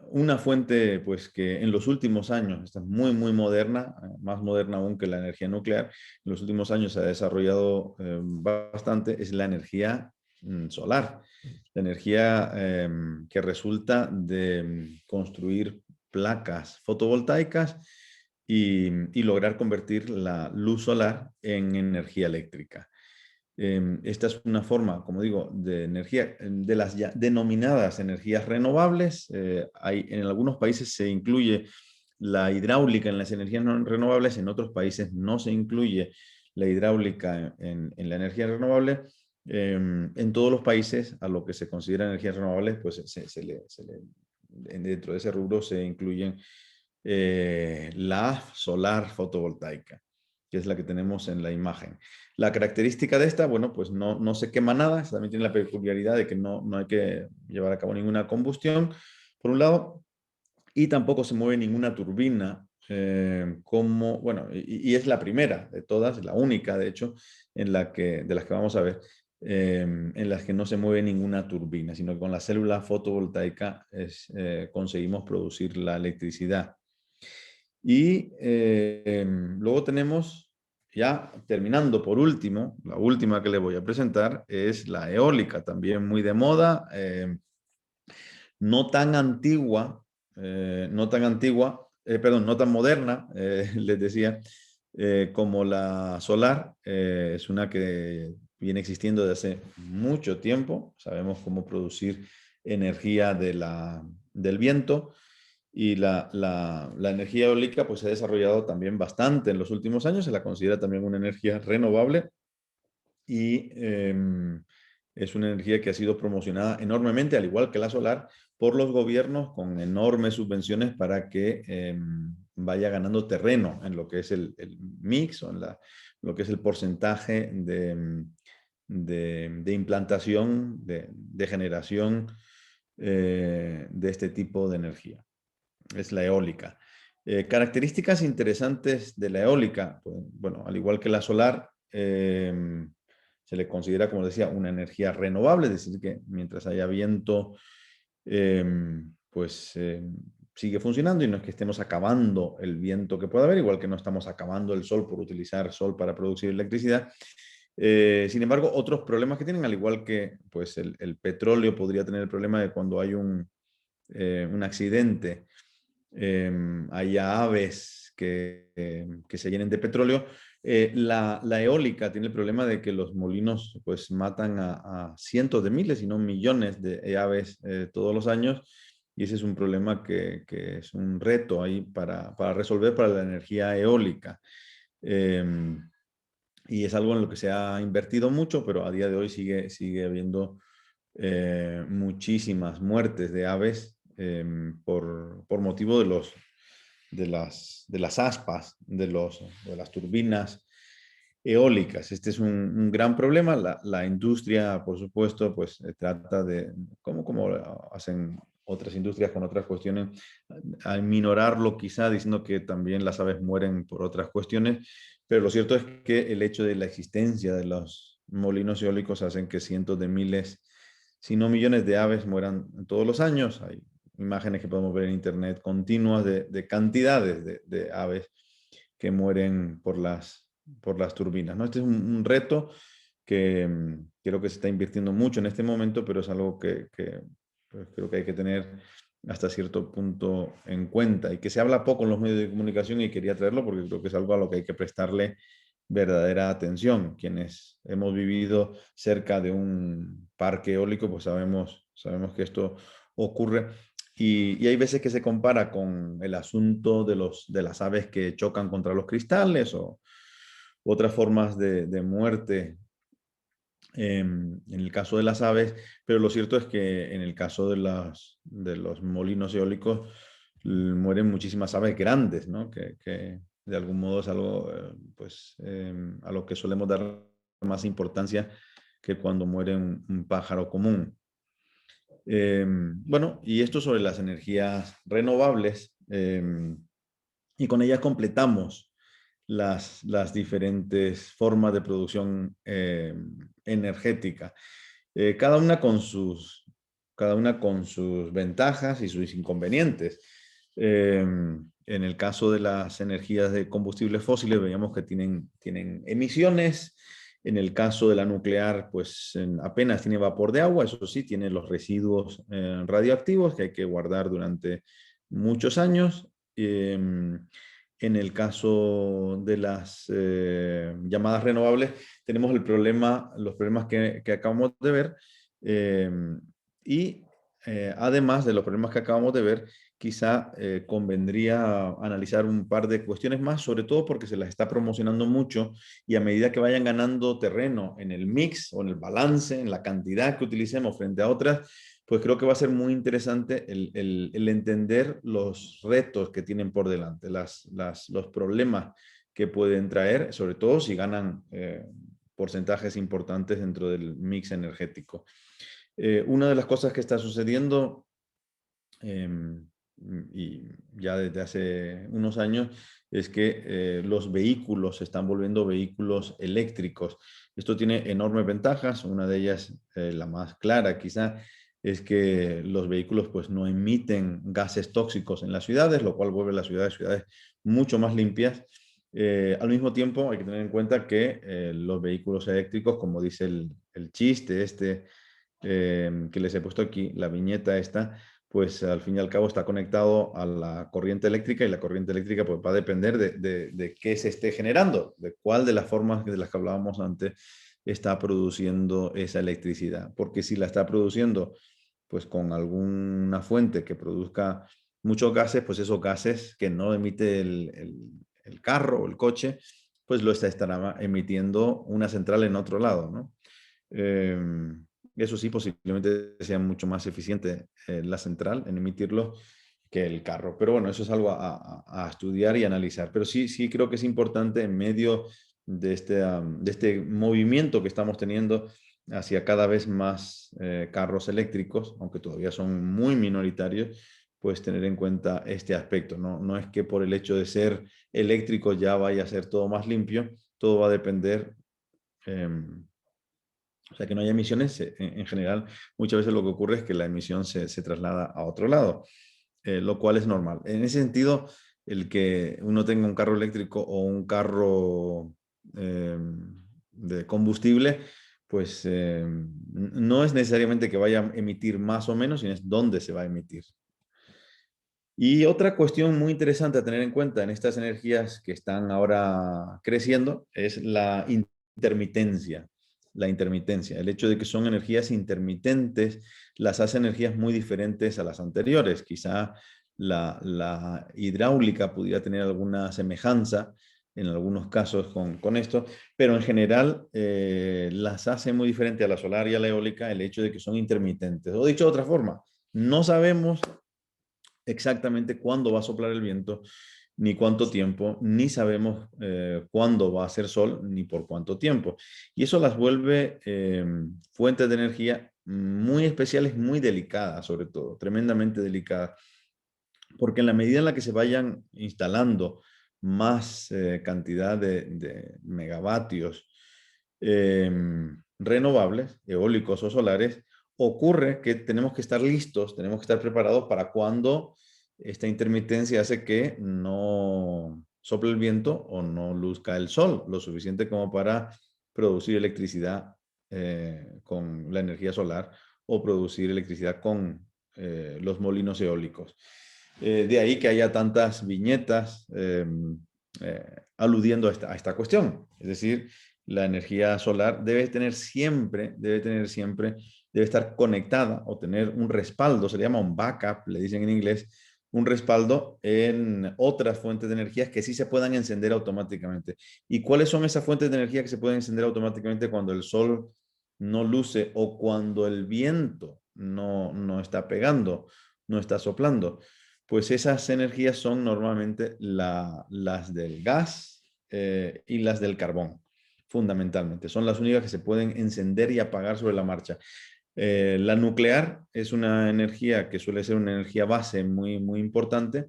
una fuente pues que en los últimos años, esta es muy moderna, más moderna aún que la energía nuclear, en los últimos años se ha desarrollado bastante, es la energía solar. La energía que resulta de construir placas fotovoltaicas y lograr convertir la luz solar en energía eléctrica. Esta es una forma, como digo, de energía, de las ya denominadas energías renovables. En algunos países se incluye la hidráulica en las energías no renovables, en otros países no se incluye la hidráulica en la energía renovable. En todos los países a lo que se considera energías renovables, pues dentro de ese rubro se incluyen la solar fotovoltaica, que es la que tenemos en la imagen. La característica de esta, bueno, pues no se quema nada, también tiene la peculiaridad de que no hay que llevar a cabo ninguna combustión, por un lado, y tampoco se mueve ninguna turbina, bueno, y es la primera de todas, la única, de hecho, de las que vamos a ver, en las que no se mueve ninguna turbina, sino que con la célula fotovoltaica conseguimos producir la electricidad. Y luego tenemos, ya terminando por último, la última que le voy a presentar es la eólica, también muy de moda, no tan antigua, no tan moderna, les decía, como la solar. Es una que viene existiendo desde hace mucho tiempo. Sabemos cómo producir energía del viento. Y la energía eólica pues, se ha desarrollado también bastante en los últimos años, se la considera también una energía renovable y es una energía que ha sido promocionada enormemente, al igual que la solar, por los gobiernos con enormes subvenciones para que vaya ganando terreno en lo que es el mix o en lo que es el porcentaje de implantación, de generación de este tipo de energía. Es la eólica. Características interesantes de la eólica, pues, bueno, al igual que la solar, se le considera, como decía, una energía renovable, es decir, que mientras haya viento, sigue funcionando y no es que estemos acabando el viento que pueda haber, igual que no estamos acabando el sol por utilizar sol para producir electricidad. Sin embargo, otros problemas que tienen, al igual que pues, el petróleo podría tener el problema de cuando hay un accidente, haya aves que se llenen de petróleo. La eólica tiene el problema de que los molinos pues matan a cientos de miles, si no millones de aves todos los años, y ese es un problema que es un reto ahí para resolver para la energía eólica. Y es algo en lo que se ha invertido mucho, pero a día de hoy sigue habiendo muchísimas muertes de aves por motivo de las aspas, de las turbinas eólicas. Este es un gran problema. La industria, por supuesto, pues trata de, como hacen otras industrias con otras cuestiones, a minorarlo quizá diciendo que también las aves mueren por otras cuestiones, pero lo cierto es que el hecho de la existencia de los molinos eólicos hacen que cientos de miles, si no millones de aves mueran todos los años. Hay imágenes que podemos ver en internet continuas de cantidades de aves que mueren por las turbinas, ¿no? Este es un reto que creo que se está invirtiendo mucho en este momento, pero es algo que pues, creo que hay que tener hasta cierto punto en cuenta y que se habla poco en los medios de comunicación, y quería traerlo porque creo que es algo a lo que hay que prestarle verdadera atención. Quienes hemos vivido cerca de un parque eólico, pues sabemos que esto ocurre. Y hay veces que se compara con el asunto de las aves que chocan contra los cristales o otras formas de muerte en el caso de las aves, pero lo cierto es que en el caso de los molinos eólicos mueren muchísimas aves grandes, ¿no? Que de algún modo es algo a lo que solemos dar más importancia que cuando muere un pájaro común. Bueno, y esto sobre las energías renovables, y con ellas completamos las diferentes formas de producción energética, cada una con sus ventajas y sus inconvenientes. En el caso de las energías de combustibles fósiles, veíamos que tienen emisiones. En el caso de la nuclear, pues apenas tiene vapor de agua, eso sí, tiene los residuos radioactivos que hay que guardar durante muchos años. En el caso de las llamadas renovables, tenemos los problemas que acabamos de ver, y además de los problemas que acabamos de ver, quizá convendría analizar un par de cuestiones más, sobre todo porque se las está promocionando mucho, y a medida que vayan ganando terreno en el mix o en el balance, en la cantidad que utilicemos frente a otras, pues creo que va a ser muy interesante el entender los retos que tienen por delante, los problemas que pueden traer, sobre todo si ganan porcentajes importantes dentro del mix energético. Una de las cosas que está sucediendo, y ya desde hace unos años, es que los vehículos se están volviendo vehículos eléctricos. Esto tiene enormes ventajas. Una de ellas, la más clara quizá, es que los vehículos pues no emiten gases tóxicos en las ciudades, lo cual vuelve las ciudades mucho más limpias. Al mismo tiempo hay que tener en cuenta que los vehículos eléctricos, como dice el chiste que les he puesto aquí, la viñeta esta, pues al fin y al cabo está conectado a la corriente eléctrica, y la corriente eléctrica pues va a depender de qué se esté generando, de cuál de las formas de las que hablábamos antes está produciendo esa electricidad. Porque si la está produciendo pues con alguna fuente que produzca muchos gases, pues esos gases que no emite el carro o el coche, pues lo estará emitiendo una central en otro lado, ¿no? Eso sí, posiblemente sea mucho más eficiente la central en emitirlo que el carro. Pero bueno, eso es algo a estudiar y analizar. Pero sí creo que es importante, en medio de este movimiento que estamos teniendo hacia cada vez más carros eléctricos, aunque todavía son muy minoritarios, pues tener en cuenta este aspecto. No es que por el hecho de ser eléctrico ya vaya a ser todo más limpio, todo va a depender, o sea, que no haya emisiones. En general, muchas veces lo que ocurre es que la emisión se traslada a otro lado, lo cual es normal. En ese sentido, el que uno tenga un carro eléctrico o un carro de combustible, pues no es necesariamente que vaya a emitir más o menos, sino es dónde se va a emitir. Y otra cuestión muy interesante a tener en cuenta en estas energías que están ahora creciendo es la intermitencia. La intermitencia, el hecho de que son energías intermitentes, las hace energías muy diferentes a las anteriores. Quizá la hidráulica pudiera tener alguna semejanza en algunos casos con esto, pero en general las hace muy diferente a la solar y a la eólica el hecho de que son intermitentes. O dicho de otra forma, no sabemos exactamente cuándo va a soplar el viento, ni cuánto tiempo, ni sabemos cuándo va a hacer sol, ni por cuánto tiempo. Y eso las vuelve fuentes de energía muy especiales, muy delicadas, sobre todo, tremendamente delicadas. Porque en la medida en la que se vayan instalando más cantidad de megavatios renovables, eólicos o solares, ocurre que tenemos que estar listos, tenemos que estar preparados para cuando esta intermitencia hace que no sople el viento o no luzca el sol, lo suficiente como para producir electricidad con la energía solar o producir electricidad con los molinos eólicos. De ahí que haya tantas viñetas aludiendo a esta cuestión. Es decir, la energía solar debe estar conectada o tener un respaldo, se le llama un backup, le dicen en inglés, un respaldo en otras fuentes de energía que sí se puedan encender automáticamente. ¿Y cuáles son esas fuentes de energía que se pueden encender automáticamente cuando el sol no luce o cuando el viento no está pegando, no está soplando? Pues esas energías son normalmente las del gas y las del carbón, fundamentalmente. Son las únicas que se pueden encender y apagar sobre la marcha. La nuclear es una energía que suele ser una energía base muy, muy importante.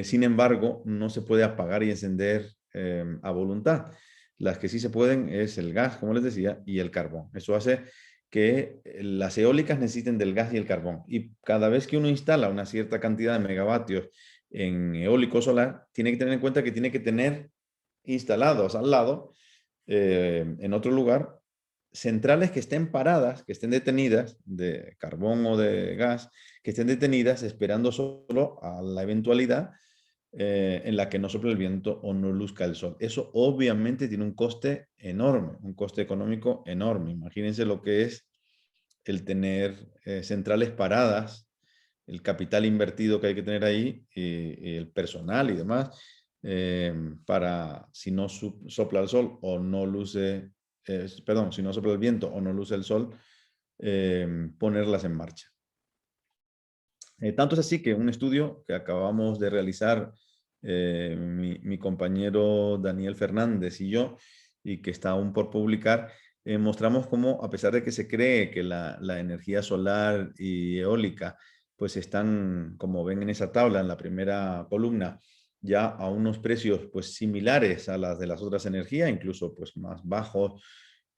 Sin embargo, no se puede apagar y encender a voluntad. Las que sí se pueden es el gas, como les decía, y el carbón. Eso hace que las eólicas necesiten del gas y el carbón. Y cada vez que uno instala una cierta cantidad de megavatios en eólico solar, tiene que tener en cuenta que tiene que tener instalados al lado, en otro lugar, centrales que estén paradas, que estén detenidas, de carbón o de gas, que estén detenidas esperando solo a la eventualidad en la que no sople el viento o no luzca el sol. Eso obviamente tiene un coste enorme, un coste económico enorme. Imagínense lo que es el tener centrales paradas, el capital invertido que hay que tener ahí, y el personal y demás, para si no sopla el sol o no luce, si no sopla el viento o no luce el sol, ponerlas en marcha. Tanto es así que un estudio que acabamos de realizar mi compañero Daniel Fernández y yo, y que está aún por publicar, mostramos cómo, a pesar de que se cree que la energía solar y eólica pues están, como ven en esa tabla, en la primera columna, ya a unos precios pues similares a las de las otras energías, incluso pues más bajos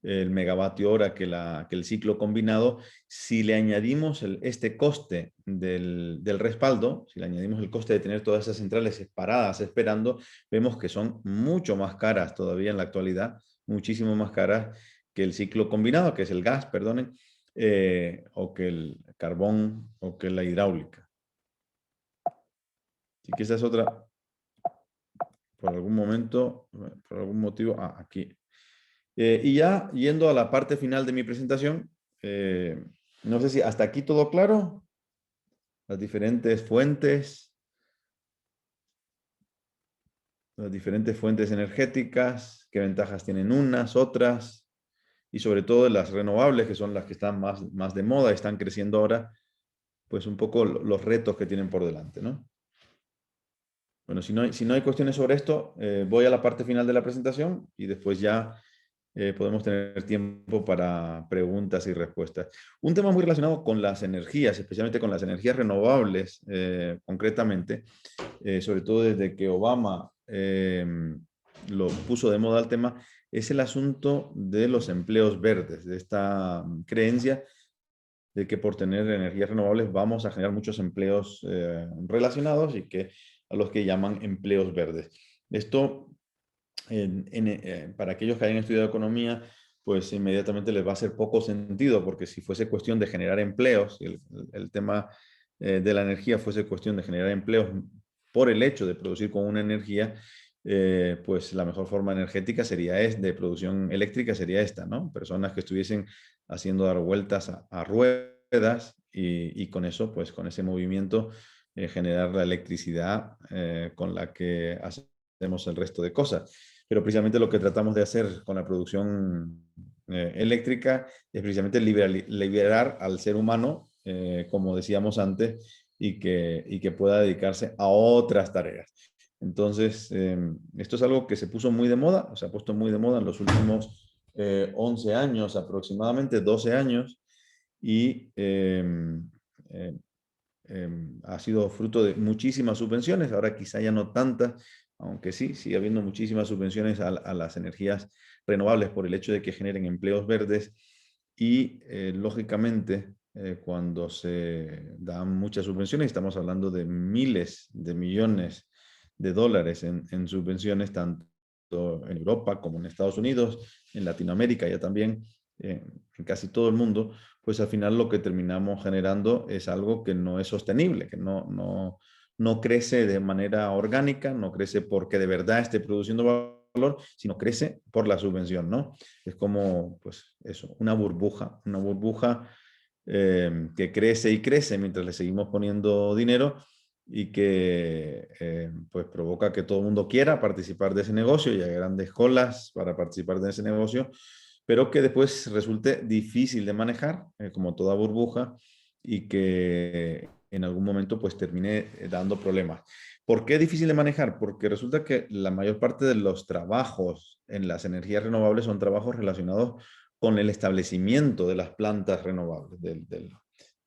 el megavatio hora que el ciclo combinado. Si le añadimos este coste del respaldo, si le añadimos el coste de tener todas esas centrales paradas esperando, vemos que son mucho más caras todavía en la actualidad, muchísimo más caras que el ciclo combinado, que es el gas, perdonen, o que el carbón o que la hidráulica. Así que esa es otra, por algún momento, por algún motivo, aquí. Y ya yendo a la parte final de mi presentación, no sé si hasta aquí todo claro, las diferentes fuentes energéticas, qué ventajas tienen unas, otras, y sobre todo las renovables, que son las que están más de moda, están creciendo ahora, pues un poco los retos que tienen por delante, ¿no? Bueno, si no hay cuestiones sobre esto, voy a la parte final de la presentación y después ya podemos tener tiempo para preguntas y respuestas. Un tema muy relacionado con las energías, especialmente con las energías renovables, concretamente, sobre todo desde que Obama lo puso de moda el tema, es el asunto de los empleos verdes, de esta creencia de que por tener energías renovables vamos a generar muchos empleos relacionados y que a los que llaman empleos verdes. Esto, para aquellos que hayan estudiado economía, pues inmediatamente les va a hacer poco sentido, porque si fuese cuestión de generar empleos, y el tema de la energía fuese cuestión de generar empleos por el hecho de producir con una energía, pues la mejor forma energética sería de producción eléctrica sería esta, ¿no? Personas que estuviesen haciendo dar vueltas a ruedas y con eso, pues con ese movimiento, generar la electricidad con la que hacemos el resto de cosas. Pero precisamente lo que tratamos de hacer con la producción eléctrica es precisamente liberar al ser humano, como decíamos antes, y que pueda dedicarse a otras tareas. Entonces, esto es algo que se puso muy de moda, o se ha puesto muy de moda en los últimos 11 años, aproximadamente 12 años, y ha sido fruto de muchísimas subvenciones, ahora quizá ya no tantas, aunque sí, sigue habiendo muchísimas subvenciones a las energías renovables por el hecho de que generen empleos verdes y, lógicamente, cuando se dan muchas subvenciones, estamos hablando de miles de millones de dólares en subvenciones, tanto en Europa como en Estados Unidos, en Latinoamérica ya también, en casi todo el mundo, pues al final lo que terminamos generando es algo que no es sostenible, que no crece de manera orgánica, no crece porque de verdad esté produciendo valor, sino crece por la subvención, ¿no? Es como, pues eso, una burbuja que crece y crece mientras le seguimos poniendo dinero y que pues provoca que todo el mundo quiera participar de ese negocio y hay grandes colas para participar de ese negocio, pero que después resulte difícil de manejar, como toda burbuja, y que en algún momento pues termine dando problemas. ¿Por qué es difícil de manejar? Porque resulta que la mayor parte de los trabajos en las energías renovables son trabajos relacionados con el establecimiento de las plantas renovables,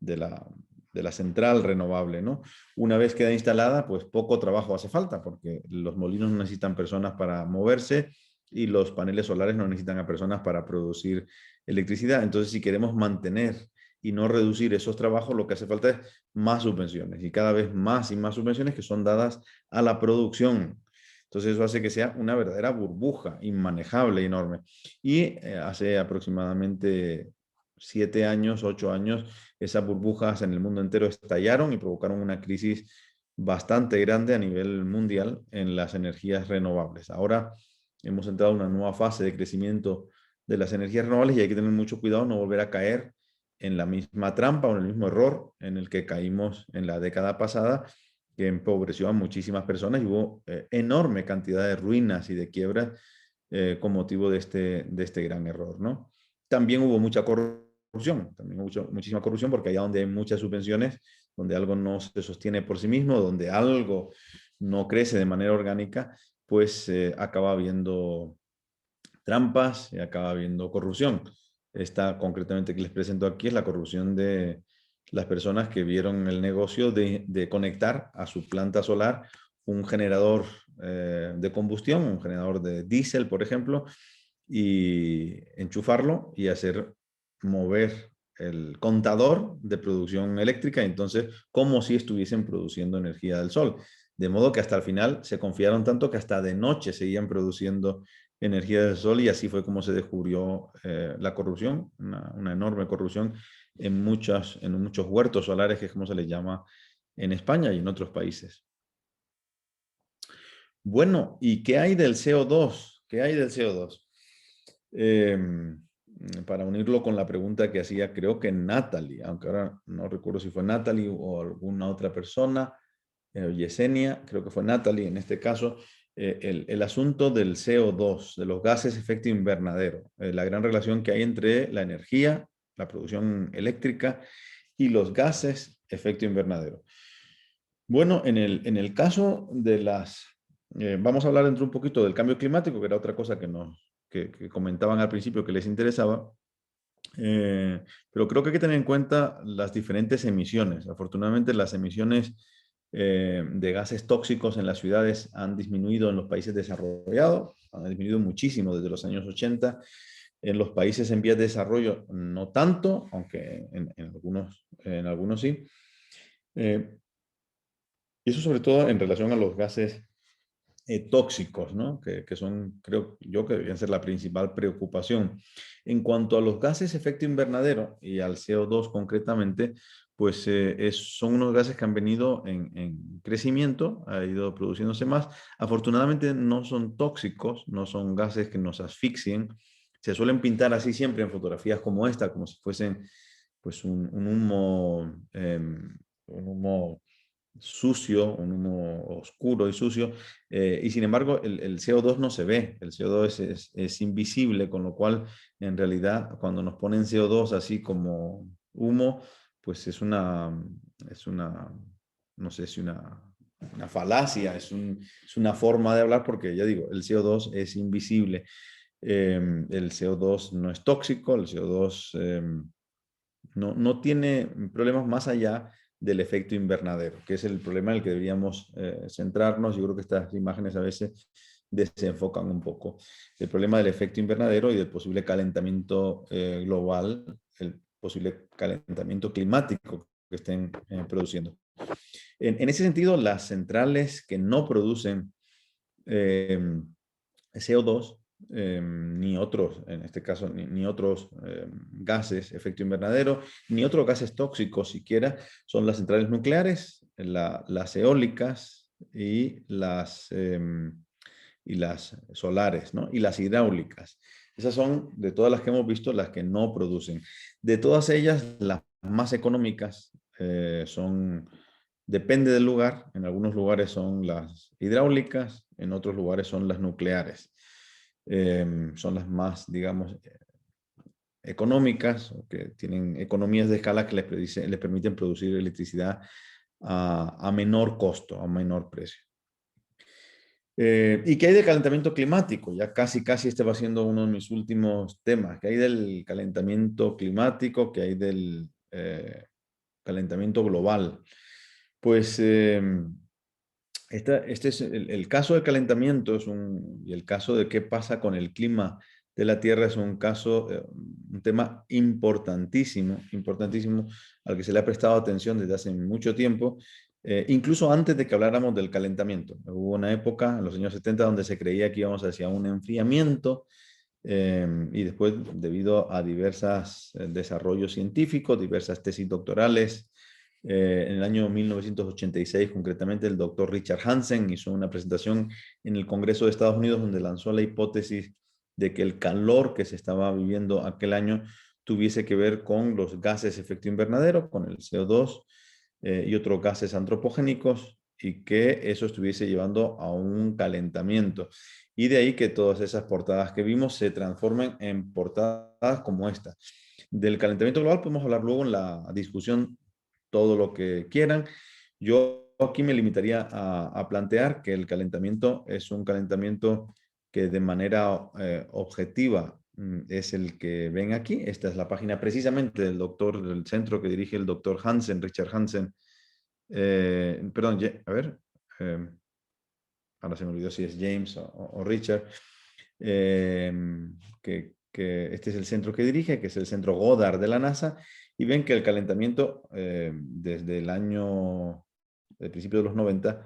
de la central renovable, ¿no? Una vez queda instalada, pues poco trabajo hace falta, porque los molinos no necesitan personas para moverse y los paneles solares no necesitan a personas para producir electricidad. Entonces, si queremos mantener y no reducir esos trabajos, lo que hace falta es más subvenciones y cada vez más y más subvenciones que son dadas a la producción. Entonces eso hace que sea una verdadera burbuja inmanejable, enorme. Y hace aproximadamente 7 años, 8 años, esas burbujas en el mundo entero estallaron y provocaron una crisis bastante grande a nivel mundial en las energías renovables. Ahora hemos entrado en una nueva fase de crecimiento de las energías renovables y hay que tener mucho cuidado no volver a caer en la misma trampa o en el mismo error en el que caímos en la década pasada, que empobreció a muchísimas personas y hubo enorme cantidad de ruinas y de quiebras con motivo de este gran error, ¿no? También hubo mucha corrupción, también hubo muchísima corrupción porque allá donde hay muchas subvenciones, donde algo no se sostiene por sí mismo, donde algo no crece de manera orgánica, pues acaba habiendo trampas y acaba habiendo corrupción. Esta concretamente que les presento aquí es la corrupción de las personas que vieron el negocio de conectar a su planta solar un generador de combustión, un generador de diésel, por ejemplo, y enchufarlo y hacer mover el contador de producción eléctrica, entonces como si estuviesen produciendo energía del sol. De modo que hasta el final se confiaron tanto que hasta de noche seguían produciendo energía del sol y así fue como se descubrió la corrupción, una enorme corrupción en muchos huertos solares, que es como se les llama en España y en otros países. Bueno, ¿y qué hay del CO2? ¿Qué hay del CO2? Para unirlo con la pregunta que hacía, creo que Natalie, aunque ahora no recuerdo si fue Natalie o alguna otra persona, Yesenia, creo que fue Natalie en este caso, el asunto del CO2, de los gases de efecto invernadero, la gran relación que hay entre la energía, la producción eléctrica y los gases de efecto invernadero. Bueno, en el caso de vamos a hablar dentro un poquito del cambio climático, que era otra cosa que nos que comentaban al principio que les interesaba. Pero creo que hay que tener en cuenta las diferentes emisiones. Afortunadamente, las emisiones de gases tóxicos en las ciudades han disminuido en los países desarrollados, han disminuido muchísimo desde los años 80. En los países en vías de desarrollo no tanto, aunque en algunos sí. Y eso sobre todo en relación a los gases tóxicos, ¿no? Que son, creo yo, que deberían ser la principal preocupación. En cuanto a los gases efecto invernadero y al CO2 concretamente, pues son unos gases que han venido en crecimiento, ha ido produciéndose más. Afortunadamente no son tóxicos, no son gases que nos asfixien. Se suelen pintar así siempre en fotografías como esta, como si fuesen pues un humo sucio, un humo oscuro y sucio, y sin embargo el CO2 no se ve, el CO2 es invisible, con lo cual en realidad cuando nos ponen CO2 así como humo, pues es una no sé si una falacia, es una forma de hablar, porque ya digo, el CO2 es invisible. El CO2 no es tóxico, el CO2 no tiene problemas más allá del efecto invernadero, que es el problema en el que deberíamos centrarnos. Yo creo que estas imágenes a veces desenfocan un poco el problema del efecto invernadero y del posible calentamiento global, el posible calentamiento climático que estén produciendo. En ese sentido, las centrales que no producen CO2, ni otros, en este caso, ni otros gases, efecto invernadero, ni otros gases tóxicos siquiera, son las centrales nucleares, las eólicas y las solares, ¿no? Y las hidráulicas. Esas son, de todas las que hemos visto, las que no producen. De todas ellas, las más económicas depende del lugar. En algunos lugares son las hidráulicas, en otros lugares son las nucleares. Son las más, digamos, económicas, que tienen economías de escala que les permiten producir electricidad a menor costo, a menor precio. ¿Y qué hay de calentamiento climático? Ya casi este va siendo uno de mis últimos temas. ¿Qué hay del calentamiento climático? ¿Qué hay del calentamiento global? Pues este es el caso del calentamiento y el caso de qué pasa con el clima de la Tierra es un tema importantísimo al que se le ha prestado atención desde hace mucho tiempo, incluso antes de que habláramos del calentamiento. Hubo una época, en los años 70, donde se creía que íbamos hacia un enfriamiento, y después, debido a diversos desarrollos científicos, diversas tesis doctorales, en el año 1986, concretamente, el doctor Richard Hansen hizo una presentación en el Congreso de Estados Unidos donde lanzó la hipótesis de que el calor que se estaba viviendo aquel año tuviese que ver con los gases de efecto invernadero, con el CO2 y otros gases antropogénicos, y que eso estuviese llevando a un calentamiento. Y de ahí que todas esas portadas que vimos se transformen en portadas como esta. Del calentamiento global podemos hablar luego en la discusión todo lo que quieran. Yo aquí me limitaría a plantear que el calentamiento es un calentamiento que de manera objetiva es el que ven aquí. Esta es la página precisamente del centro que dirige el doctor Hansen, Richard Hansen. Perdón, a ver. Ahora se me olvidó si es James o Richard. Que este es el centro que dirige, que es el centro Goddard de la NASA. Y ven que el calentamiento desde el principio de los 90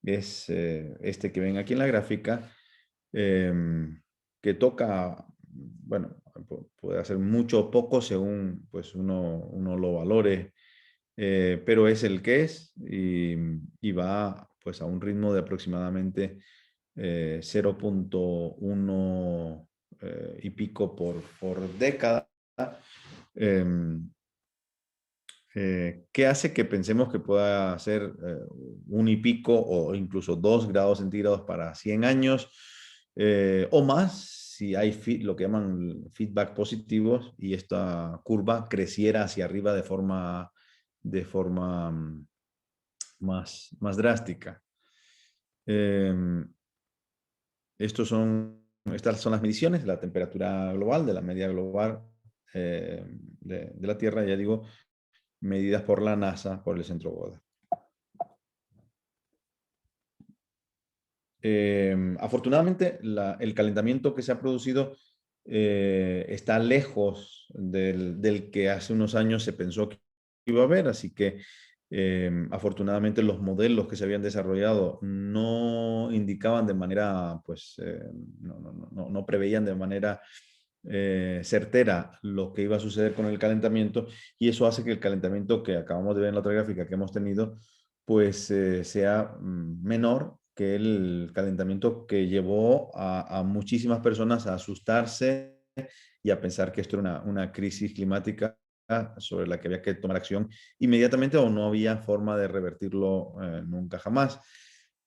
es este que ven aquí en la gráfica, que toca, bueno, puede hacer mucho o poco según pues uno lo valore, pero es el que es y va pues a un ritmo de aproximadamente 0.1 y pico por década. ¿Qué hace que pensemos que pueda ser 1 y pico o incluso 2 grados centígrados para 100 años o más, si hay lo que llaman feedback positivos y esta curva creciera hacia arriba de forma más drástica? Estos son estas son las mediciones de la temperatura global, de la media global de la Tierra, ya digo, medidas por la NASA, por el Centro Goddard. Afortunadamente, el calentamiento que se ha producido está lejos del que hace unos años se pensó que iba a haber, así que afortunadamente los modelos que se habían desarrollado no indicaban de manera, pues, no preveían de manera certera lo que iba a suceder con el calentamiento, y eso hace que el calentamiento que acabamos de ver en la otra gráfica que hemos tenido, pues sea menor que el calentamiento que llevó a muchísimas personas a asustarse y a pensar que esto era una crisis climática sobre la que había que tomar acción inmediatamente o no había forma de revertirlo nunca jamás.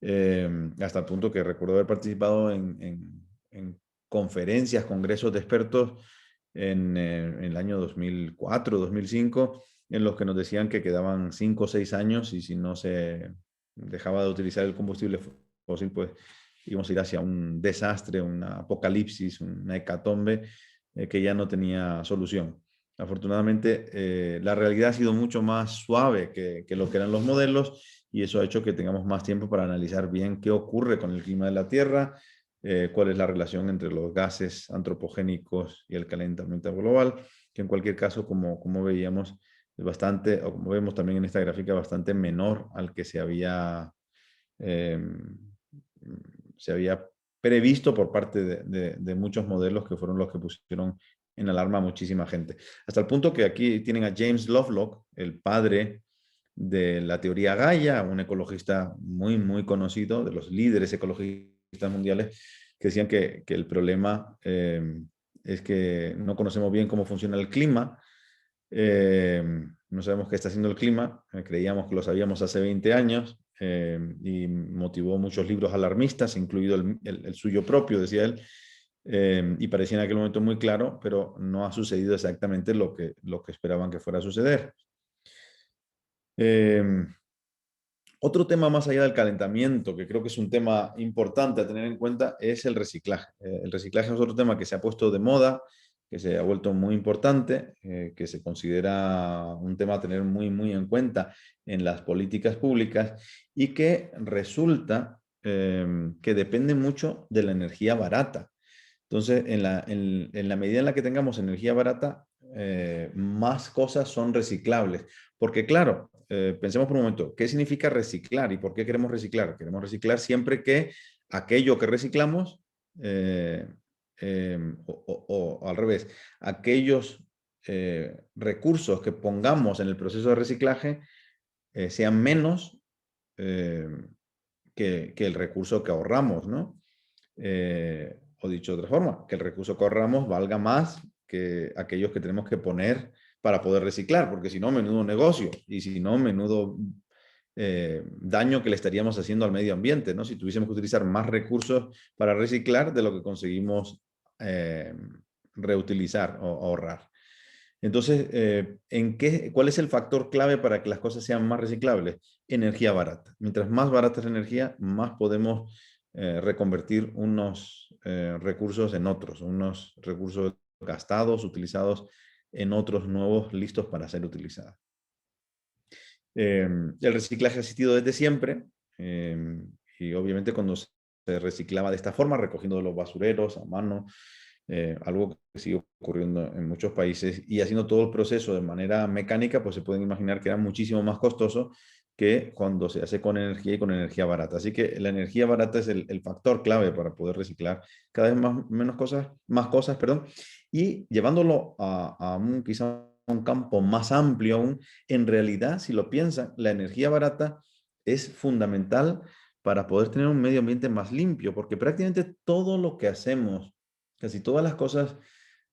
Hasta el punto que recuerdo haber participado en conferencias, congresos de expertos en el año 2004, 2005, en los que nos decían que quedaban 5 o 6 años y si no se dejaba de utilizar el combustible fósil, pues íbamos a ir hacia un desastre, un apocalipsis, una hecatombe que ya no tenía solución. Afortunadamente, la realidad ha sido mucho más suave que lo que eran los modelos, y eso ha hecho que tengamos más tiempo para analizar bien qué ocurre con el clima de la Tierra, cuál es la relación entre los gases antropogénicos y el calentamiento global, que en cualquier caso, como veíamos, es bastante, o como vemos también en esta gráfica, bastante menor al que se había previsto por parte de muchos modelos que fueron los que pusieron en alarma a muchísima gente. Hasta el punto que aquí tienen a James Lovelock, el padre de la teoría Gaia, un ecologista muy, muy conocido, de los líderes ecologistas mundiales, que decían que el problema es que no conocemos bien cómo funciona el clima, no sabemos qué está haciendo el clima, creíamos que lo sabíamos hace 20 años, y motivó muchos libros alarmistas, incluido el suyo propio, decía él, y parecía en aquel momento muy claro, pero no ha sucedido exactamente lo que esperaban que fuera a suceder. Otro tema más allá del calentamiento, que creo que es un tema importante a tener en cuenta, es el reciclaje. El reciclaje es otro tema que se ha puesto de moda, que se ha vuelto muy importante, que se considera un tema a tener muy, muy en cuenta en las políticas públicas, y que resulta que depende mucho de la energía barata. Entonces, en la medida en la que tengamos energía barata, más cosas son reciclables. Porque claro, pensemos por un momento, ¿qué significa reciclar y por qué queremos reciclar? Queremos reciclar siempre que aquello que reciclamos, o al revés, aquellos recursos que pongamos en el proceso de reciclaje sean menos que el recurso que ahorramos, ¿no? O dicho de otra forma, que el recurso que ahorramos valga más que aquellos que tenemos que poner para poder reciclar, porque si no, menudo negocio, y si no, menudo daño que le estaríamos haciendo al medio ambiente, ¿no? Si tuviésemos que utilizar más recursos para reciclar de lo que conseguimos reutilizar o ahorrar. Entonces, ¿cuál es el factor clave para que las cosas sean más reciclables? Energía barata. Mientras más barata es la energía, más podemos reconvertir unos recursos en otros, unos recursos gastados, utilizados en otros nuevos, listos para ser utilizados. El reciclaje ha existido desde siempre, y obviamente cuando se reciclaba de esta forma, recogiendo los basureros a mano, algo que sigue ocurriendo en muchos países, y haciendo todo el proceso de manera mecánica, pues se pueden imaginar que era muchísimo más costoso que cuando se hace con energía y con energía barata. Así que la energía barata es el factor clave para poder reciclar cada vez más cosas, y llevándolo a quizá un campo más amplio aún. En realidad, si lo piensan, la energía barata es fundamental para poder tener un medio ambiente más limpio, porque prácticamente todo lo que hacemos, casi todas las cosas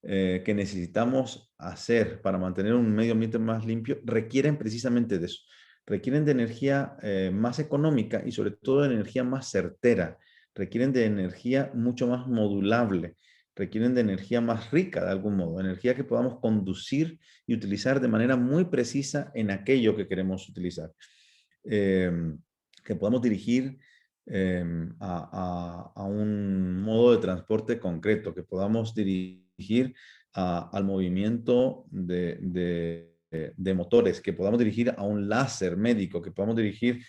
que necesitamos hacer para mantener un medio ambiente más limpio, requieren precisamente de eso. Requieren de energía más económica y sobre todo de energía más certera. Requieren de energía mucho más modulable. Requieren de energía más rica de algún modo. Energía que podamos conducir y utilizar de manera muy precisa en aquello que queremos utilizar. Que podamos dirigir a un modo de de transporte concreto, que podamos dirigir al movimiento de motores, que podamos dirigir a un láser médico, que podamos dirigir.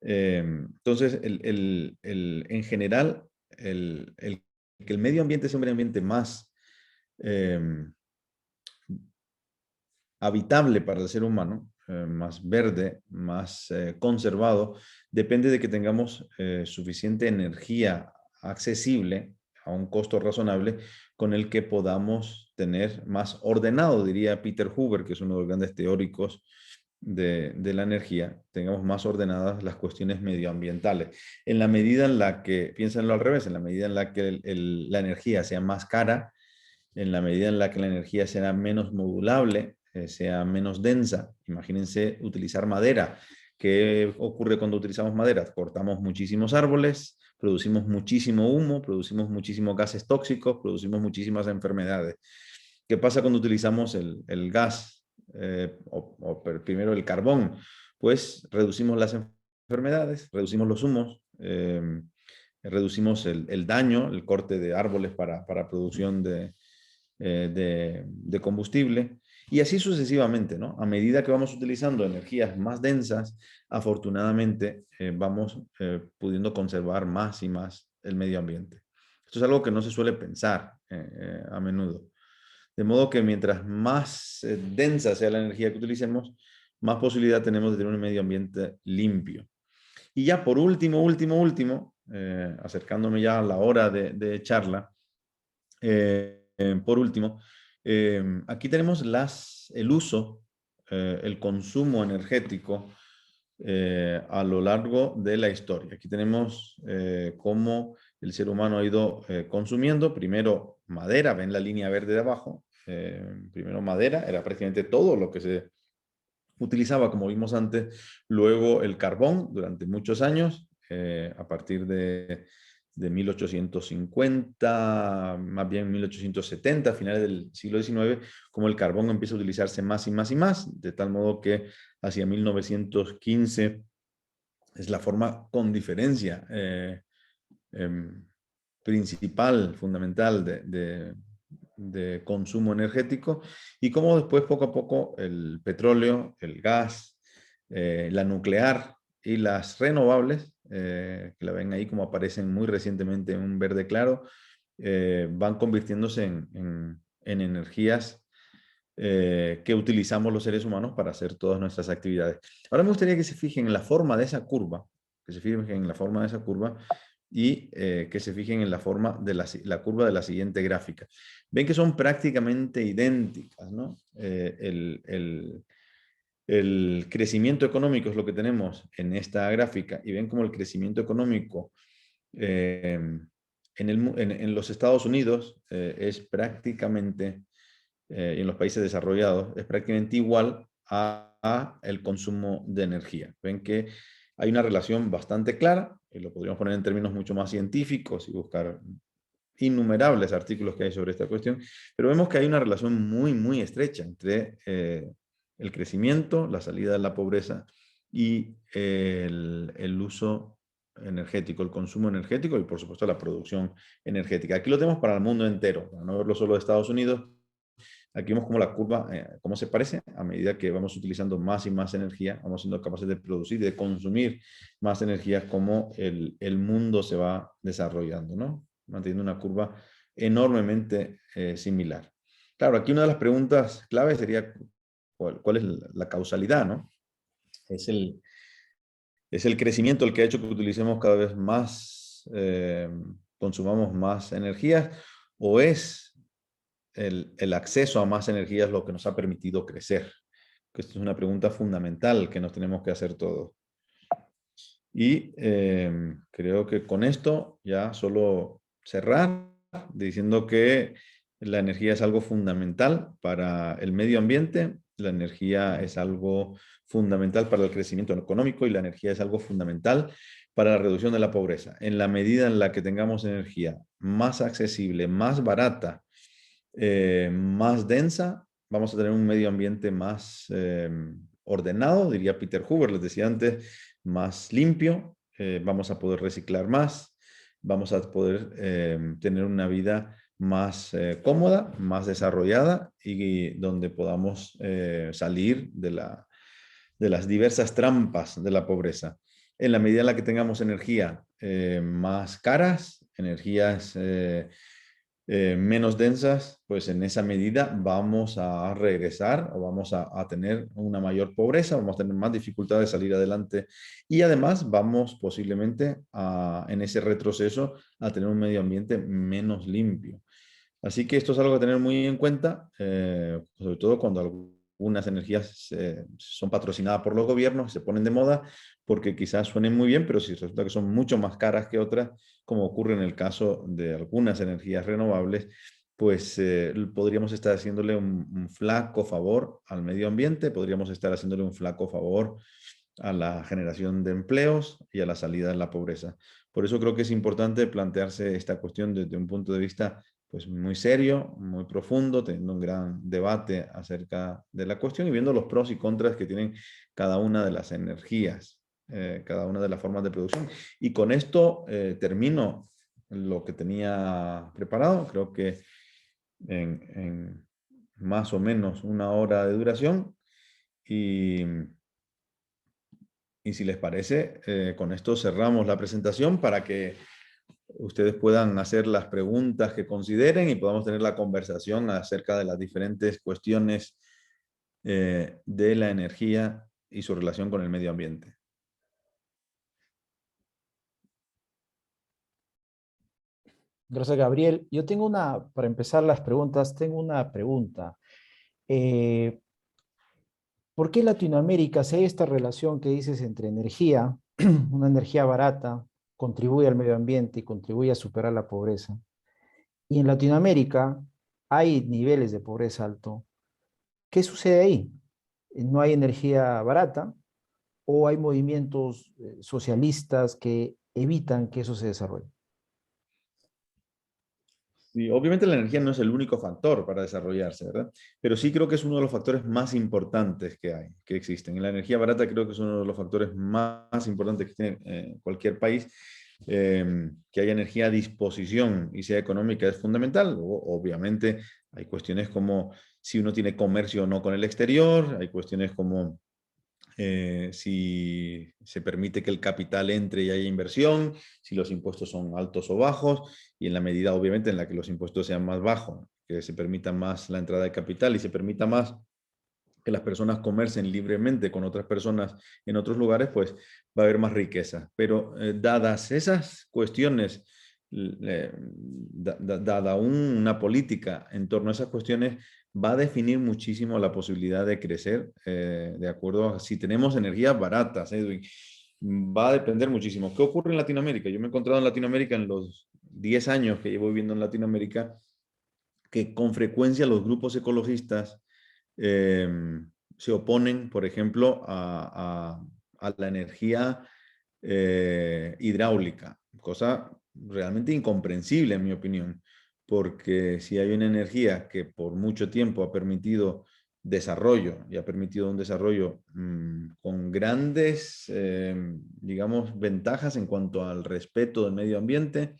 Entonces, en general, que el medio ambiente sea un medio ambiente más habitable para el ser humano, más verde, más conservado, depende de que tengamos suficiente energía accesible a un costo razonable con el que podamos tener más ordenado, diría Peter Hoover, que es uno de los grandes teóricos de la energía, tengamos más ordenadas las cuestiones medioambientales. En la medida en la que, piénsenlo al revés, en la medida en la que la energía sea más cara, en la medida en la que la energía sea menos modulable, sea menos densa. Imagínense utilizar madera. ¿Qué ocurre cuando utilizamos madera? Cortamos muchísimos árboles, producimos muchísimo humo, producimos muchísimos gases tóxicos, producimos muchísimas enfermedades. ¿Qué pasa cuando utilizamos el gas o primero el carbón? Pues reducimos las enfermedades, reducimos los humos, reducimos el daño, el corte de árboles para producción de combustible, y así sucesivamente, ¿no? A medida que vamos utilizando energías más densas, afortunadamente vamos pudiendo conservar más y más el medio ambiente. Esto es algo que no se suele pensar a menudo. De modo que mientras más densa sea la energía que utilicemos, más posibilidad tenemos de tener un medio ambiente limpio. Y ya por último, acercándome ya a la hora de charla, por último, aquí tenemos el uso, el consumo energético a lo largo de la historia. Aquí tenemos cómo el ser humano ha ido consumiendo primero madera, ven la línea verde de abajo, primero madera, era prácticamente todo lo que se utilizaba, como vimos antes, luego el carbón durante muchos años, a partir de 1850, más bien 1870, finales del siglo XIX, como el carbón empieza a utilizarse más y más y más, de tal modo que hacia 1915 es la forma con diferencia principal, fundamental de consumo energético, y como después poco a poco el petróleo, el gas, la nuclear y las renovables, que la ven ahí como aparecen muy recientemente en un verde claro, van convirtiéndose en energías que utilizamos los seres humanos para hacer todas nuestras actividades. Ahora me gustaría que se fijen en la forma de esa curva, y que se fijen en la forma de la curva de la siguiente gráfica. Ven que son prácticamente idénticas, ¿no? El crecimiento económico es lo que tenemos en esta gráfica, y ven como el crecimiento económico en los Estados Unidos es prácticamente, y en los países desarrollados, es prácticamente igual a el consumo de energía. Ven que hay una relación bastante clara, y lo podríamos poner en términos mucho más científicos y buscar innumerables artículos que hay sobre esta cuestión, pero vemos que hay una relación muy, muy estrecha entre el crecimiento, la salida de la pobreza y el uso energético, el consumo energético y por supuesto la producción energética. Aquí lo tenemos para el mundo entero, para no verlo solo de Estados Unidos. Aquí vemos cómo la curva, cómo se parece a medida que vamos utilizando más y más energía, vamos siendo capaces de producir y de consumir más energía, como el mundo se va desarrollando, ¿no? Manteniendo una curva enormemente similar. Claro, aquí una de las preguntas clave sería ¿cuál es la causalidad, ¿no? Es el crecimiento el que ha hecho que utilicemos cada vez más, consumamos más energías, o es el acceso a más energía es lo que nos ha permitido crecer? Esta es una pregunta fundamental que nos tenemos que hacer todos. Y creo que con esto ya solo cerrar diciendo que la energía es algo fundamental para el medio ambiente, la energía es algo fundamental para el crecimiento económico, y la energía es algo fundamental para la reducción de la pobreza. En la medida en la que tengamos energía más accesible, más barata, más densa, vamos a tener un medio ambiente más ordenado, diría Peter Hoover, les decía antes, más limpio, vamos a poder reciclar más, vamos a poder tener una vida más cómoda, más desarrollada y donde podamos salir de las diversas trampas de la pobreza. En la medida en la que tengamos energía más caras, energías menos densas, pues en esa medida vamos a regresar o vamos a tener una mayor pobreza, vamos a tener más dificultad de salir adelante y además vamos posiblemente en ese retroceso a tener un medio ambiente menos limpio. Así que esto es algo a tener muy en cuenta, sobre todo cuando algunas energías son patrocinadas por los gobiernos, se ponen de moda porque quizás suenen muy bien, pero si resulta que son mucho más caras que otras, como ocurre en el caso de algunas energías renovables, pues podríamos estar haciéndole un flaco favor al medio ambiente, podríamos estar haciéndole un flaco favor a la generación de empleos y a la salida de la pobreza. Por eso creo que es importante plantearse esta cuestión desde un punto de vista pues muy serio, muy profundo, teniendo un gran debate acerca de la cuestión y viendo los pros y contras que tienen cada una de las energías, cada una de las formas de producción. Y con esto termino lo que tenía preparado. Creo que en más o menos una hora de duración. Y si les parece, con esto cerramos la presentación para que ustedes puedan hacer las preguntas que consideren y podamos tener la conversación acerca de las diferentes cuestiones de la energía y su relación con el medio ambiente.
Gracias, Gabriel. Yo tengo para empezar las preguntas, tengo una pregunta. ¿Por qué Latinoamérica, si hay esta relación que dices entre energía, una energía barata, contribuye al medio ambiente y contribuye a superar la pobreza? Y en Latinoamérica hay niveles de pobreza alto. ¿Qué sucede ahí? ¿No hay energía barata o hay movimientos socialistas que evitan que eso se desarrolle?
Y obviamente la energía no es el único factor para desarrollarse, ¿verdad? Pero sí creo que es uno de los factores más importantes que existen. Y la energía barata creo que es uno de los factores más importantes que tiene cualquier país. Que haya energía a disposición y sea económica es fundamental. Obviamente hay cuestiones como si uno tiene comercio o no con el exterior, hay cuestiones como si se permite que el capital entre y haya inversión, si los impuestos son altos o bajos, y en la medida obviamente en la que los impuestos sean más bajos, que se permita más la entrada de capital y se permita más que las personas comercien libremente con otras personas en otros lugares, pues va a haber más riqueza. Pero dadas esas cuestiones, dada una política en torno a esas cuestiones, va a definir muchísimo la posibilidad de crecer de acuerdo a si tenemos energías baratas, Edwin. Va a depender muchísimo. ¿Qué ocurre en Latinoamérica? Yo me he encontrado en Latinoamérica en los 10 años que llevo viviendo en Latinoamérica que con frecuencia los grupos ecologistas se oponen, por ejemplo, a la energía hidráulica, cosa realmente incomprensible en mi opinión, porque si hay una energía que por mucho tiempo ha permitido desarrollo y ha permitido un desarrollo con grandes, digamos, ventajas en cuanto al respeto del medio ambiente,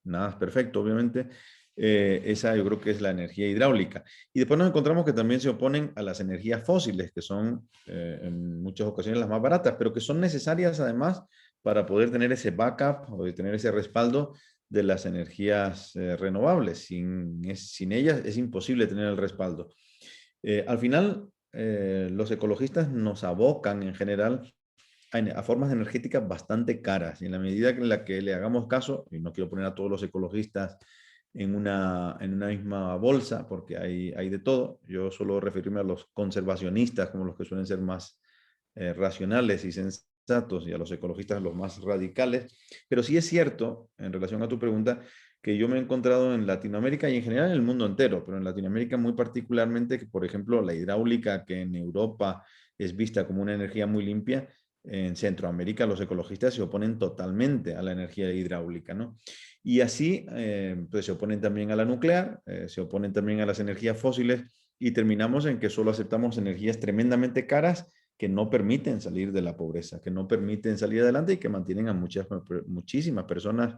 nada es perfecto, obviamente. Esa yo creo que es la energía hidráulica. Y después nos encontramos que también se oponen a las energías fósiles, que son en muchas ocasiones las más baratas, pero que son necesarias además para poder tener ese backup o de tener ese respaldo de las energías renovables. Sin ellas es imposible tener el respaldo. Al final, los ecologistas nos abocan en general a formas energéticas bastante caras. Y en la medida en la que le hagamos caso, y no quiero poner a todos los ecologistas en una misma bolsa, porque hay de todo. Yo suelo referirme a los conservacionistas como los que suelen ser más racionales y sensatos, y a los ecologistas los más radicales. Pero sí es cierto, en relación a tu pregunta, que yo me he encontrado en Latinoamérica y en general en el mundo entero, pero en Latinoamérica muy particularmente, que por ejemplo la hidráulica, que en Europa es vista como una energía muy limpia, en Centroamérica los ecologistas se oponen totalmente a la energía hidráulica, ¿no? Y así pues se oponen también a la nuclear, se oponen también a las energías fósiles y terminamos en que solo aceptamos energías tremendamente caras que no permiten salir de la pobreza, que no permiten salir adelante y que mantienen a muchísimas personas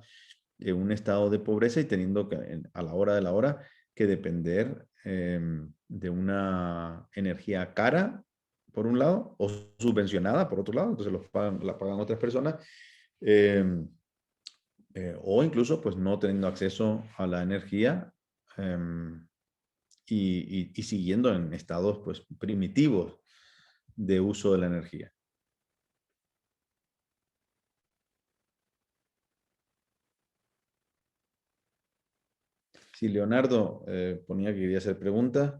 en un estado de pobreza y teniendo que, a la hora de la hora, que depender de una energía cara, por un lado, o subvencionada, por otro lado, entonces la pagan otras personas, o incluso pues no teniendo acceso a la energía y siguiendo en estados pues primitivos de uso de la energía. Sí, Leonardo ponía que quería hacer preguntas.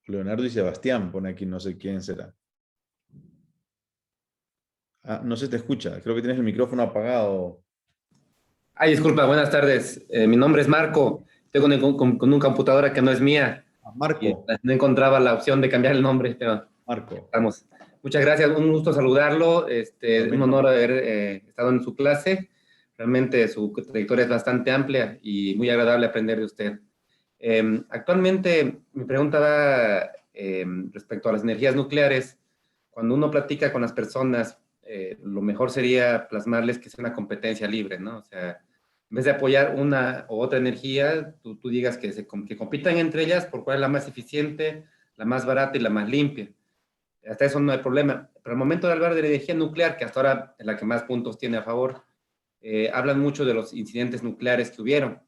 Leonardo y Sebastián pone aquí, no sé quién será. Ah, no se te escucha, creo que tienes el micrófono apagado.
Ay, disculpa, buenas tardes. Mi nombre es Marco. Estoy con una computadora que no es mía.
Marco.
Y no encontraba la opción de cambiar el nombre, pero
Marco.
estamos. Muchas gracias, un gusto saludarlo. Un honor haber estado en su clase. Realmente su trayectoria es bastante amplia y muy agradable aprender de usted. Actualmente, mi pregunta va respecto a las energías nucleares. Cuando uno platica con las personas, lo mejor sería plasmarles que sea una competencia libre, ¿no? O sea, en vez de apoyar una u otra energía, tú digas que compitan entre ellas por cuál es la más eficiente, la más barata y la más limpia. Hasta eso no hay problema. Pero al momento de hablar de la energía nuclear, que hasta ahora es la que más puntos tiene a favor, hablan mucho de los incidentes nucleares que hubieron.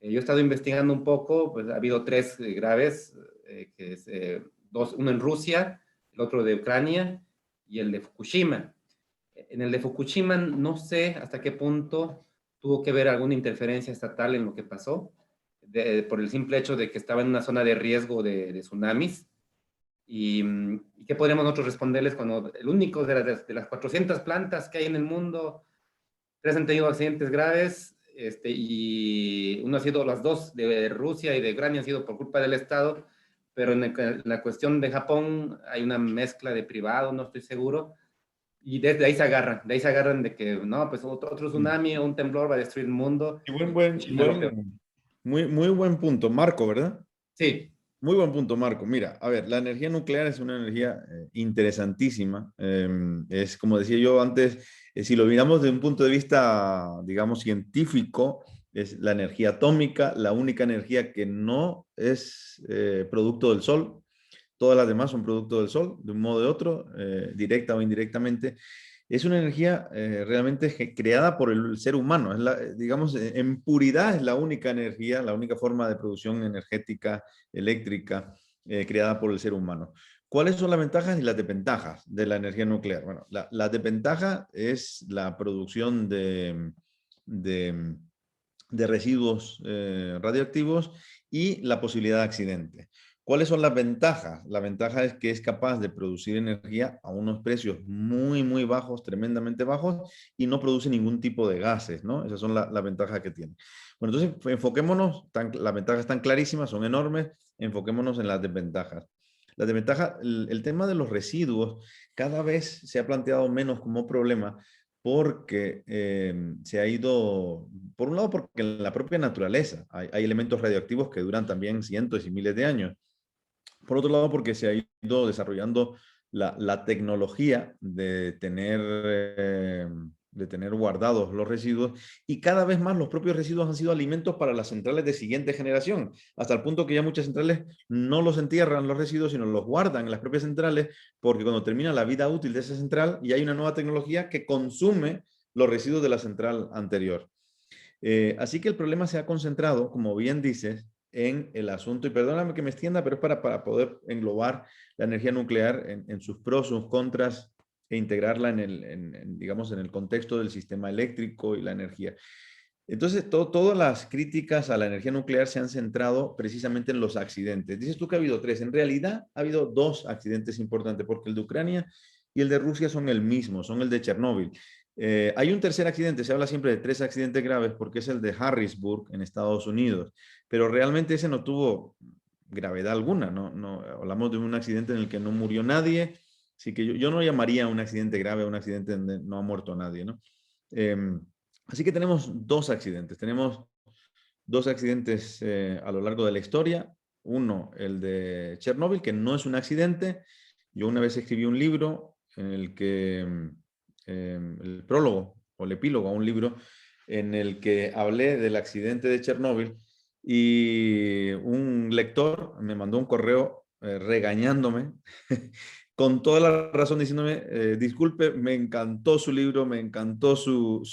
Yo he estado investigando un poco, pues ha habido 3 graves, que es, uno en Rusia, el otro de Ucrania y el de Fukushima. En el de Fukushima no sé hasta qué punto tuvo que ver alguna interferencia estatal en lo que pasó, por el simple hecho de que estaba en una zona de riesgo de tsunamis. ¿Y qué podríamos nosotros responderles cuando el único de las 400 plantas que hay en el mundo, 3 han tenido accidentes graves, y uno ha sido, las 2 de Rusia y de Ucrania han sido por culpa del Estado, pero en la cuestión de Japón hay una mezcla de privado, no estoy seguro, y desde ahí se agarran de que, no, pues otro tsunami o un temblor va a destruir el mundo.
Muy buen punto, Marco, ¿verdad?
Sí.
Muy buen punto, Marco. Mira, a ver, la energía nuclear es una energía interesantísima. Es como decía yo antes, si lo miramos desde un punto de vista, digamos, científico, es la energía atómica, la única energía que no es producto del Sol. Todas las demás son producto del Sol, de un modo o de otro, directa o indirectamente. Es una energía realmente creada por el ser humano. Es digamos, en puridad es la única energía, la única forma de producción energética, eléctrica, creada por el ser humano. ¿Cuáles son las ventajas y las desventajas de la energía nuclear? Bueno, la desventaja es la producción de residuos radioactivos y la posibilidad de accidente. ¿Cuáles son las ventajas? La ventaja es que es capaz de producir energía a unos precios muy bajos, tremendamente bajos, y no produce ningún tipo de gases, ¿no? Esas son las ventajas que tiene. Bueno, entonces enfoquémonos, las ventajas están clarísimas, son enormes, enfoquémonos en las desventajas. Las desventajas, el tema de los residuos cada vez se ha planteado menos como problema porque se ha ido, por un lado porque en la propia naturaleza hay elementos radioactivos que duran también cientos y miles de años. Por otro lado, porque se ha ido desarrollando la tecnología de tener guardados los residuos y cada vez más los propios residuos han sido alimentos para las centrales de siguiente generación, hasta el punto que ya muchas centrales no los entierran los residuos, sino los guardan en las propias centrales, porque cuando termina la vida útil de esa central ya hay una nueva tecnología que consume los residuos de la central anterior. Así que el problema se ha concentrado, como bien dices, en el asunto, y perdóname que me extienda, pero es para poder englobar la energía nuclear en sus pros, sus contras, e integrarla digamos, en el contexto del sistema eléctrico y la energía. Entonces, todas las críticas a la energía nuclear se han centrado precisamente en los accidentes. Dices tú que ha habido 3. En realidad, ha habido 2 accidentes importantes, porque el de Ucrania y el de Rusia son el mismo, son el de Chernóbil. Hay un tercer accidente, se habla siempre de 3 accidentes graves, porque es el de Harrisburg en Estados Unidos, pero realmente ese no tuvo gravedad alguna, no hablamos de un accidente en el que no murió nadie, así que yo no llamaría un accidente grave a un accidente donde no ha muerto nadie, ¿no? Así que tenemos 2 accidentes, tenemos 2 accidentes a lo largo de la historia. Uno, el de Chernóbil, que no es un accidente. Yo una vez escribí un libro en el que, el prólogo o el epílogo a un libro en el que hablé del accidente de Chernóbil y un lector me mandó un correo regañándome con toda la razón diciéndome, disculpe, me encantó su libro, me encantó su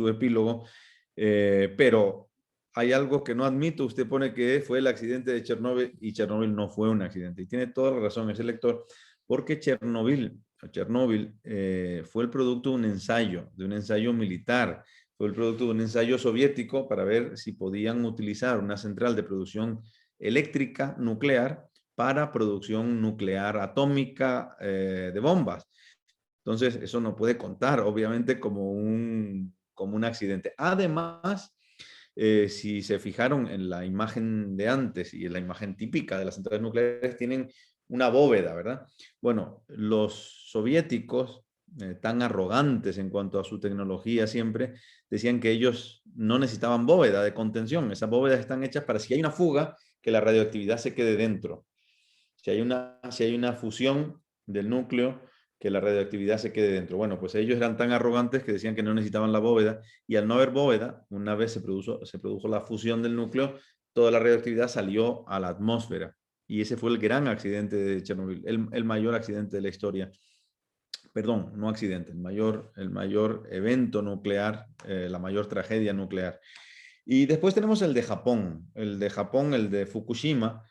epílogo, pero hay algo que no admito, usted pone que fue el accidente de Chernóbil y Chernóbil no fue un accidente. Y tiene toda la razón ese lector, porque Chernóbil fue el producto de un ensayo militar, fue el producto de un ensayo soviético para ver si podían utilizar una central de producción eléctrica nuclear para producción nuclear atómica de bombas. Entonces, eso no puede contar, obviamente, como un accidente. Además, si se fijaron en la imagen de antes y en la imagen típica de las centrales nucleares, tienen una bóveda, ¿verdad? Bueno, los soviéticos, tan arrogantes en cuanto a su tecnología siempre, decían que ellos no necesitaban bóveda de contención. Esas bóvedas están hechas para si hay una fuga, que la radioactividad se quede dentro. Si hay una fusión del núcleo, que la radioactividad se quede dentro. Bueno, pues ellos eran tan arrogantes que decían que no necesitaban la bóveda, y al no haber bóveda, una vez se produjo la fusión del núcleo, toda la radioactividad salió a la atmósfera. Y ese fue el gran accidente de Chernobyl, el mayor accidente de la historia. Perdón, no accidente, el mayor evento nuclear, la mayor tragedia nuclear. Y después tenemos el de Japón, el de Fukushima.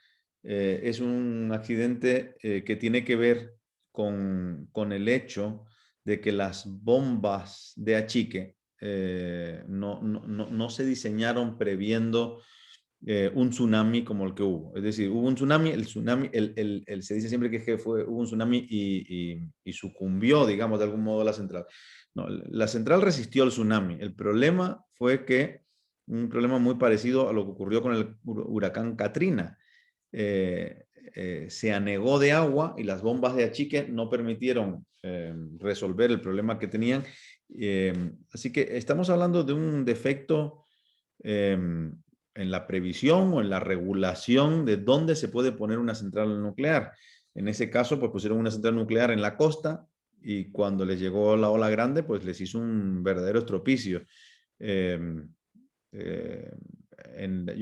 Es un accidente que tiene que ver con el hecho de que las bombas de achique no se diseñaron previendo un tsunami como el que hubo. Es decir, hubo un tsunami, se dice siempre que hubo un tsunami y sucumbió, digamos, de algún modo la central. No, la central resistió al tsunami. El problema fue que un problema muy parecido a lo que ocurrió con el huracán Katrina. Se anegó de agua y las bombas de achique no permitieron resolver el problema que tenían. Así que estamos hablando de un defecto en la previsión o en la regulación de dónde se puede poner una central nuclear. En ese caso, pues pusieron una central nuclear en la costa y cuando les llegó la ola grande, pues les hizo un verdadero estropicio. Yo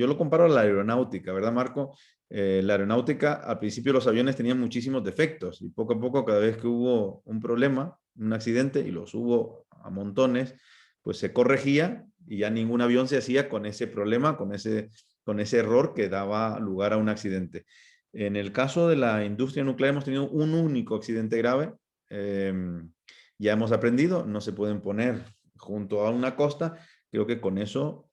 lo comparo a la aeronáutica, ¿verdad, Marco? La aeronáutica, al principio los aviones tenían muchísimos defectos y poco a poco, cada vez que hubo un problema, un accidente, y los hubo a montones, pues se corregía y ya ningún avión se hacía con ese problema, con ese error que daba lugar a un accidente. En el caso de la industria nuclear hemos tenido un único accidente grave. Ya hemos aprendido, no se pueden poner junto a una costa. Creo que con eso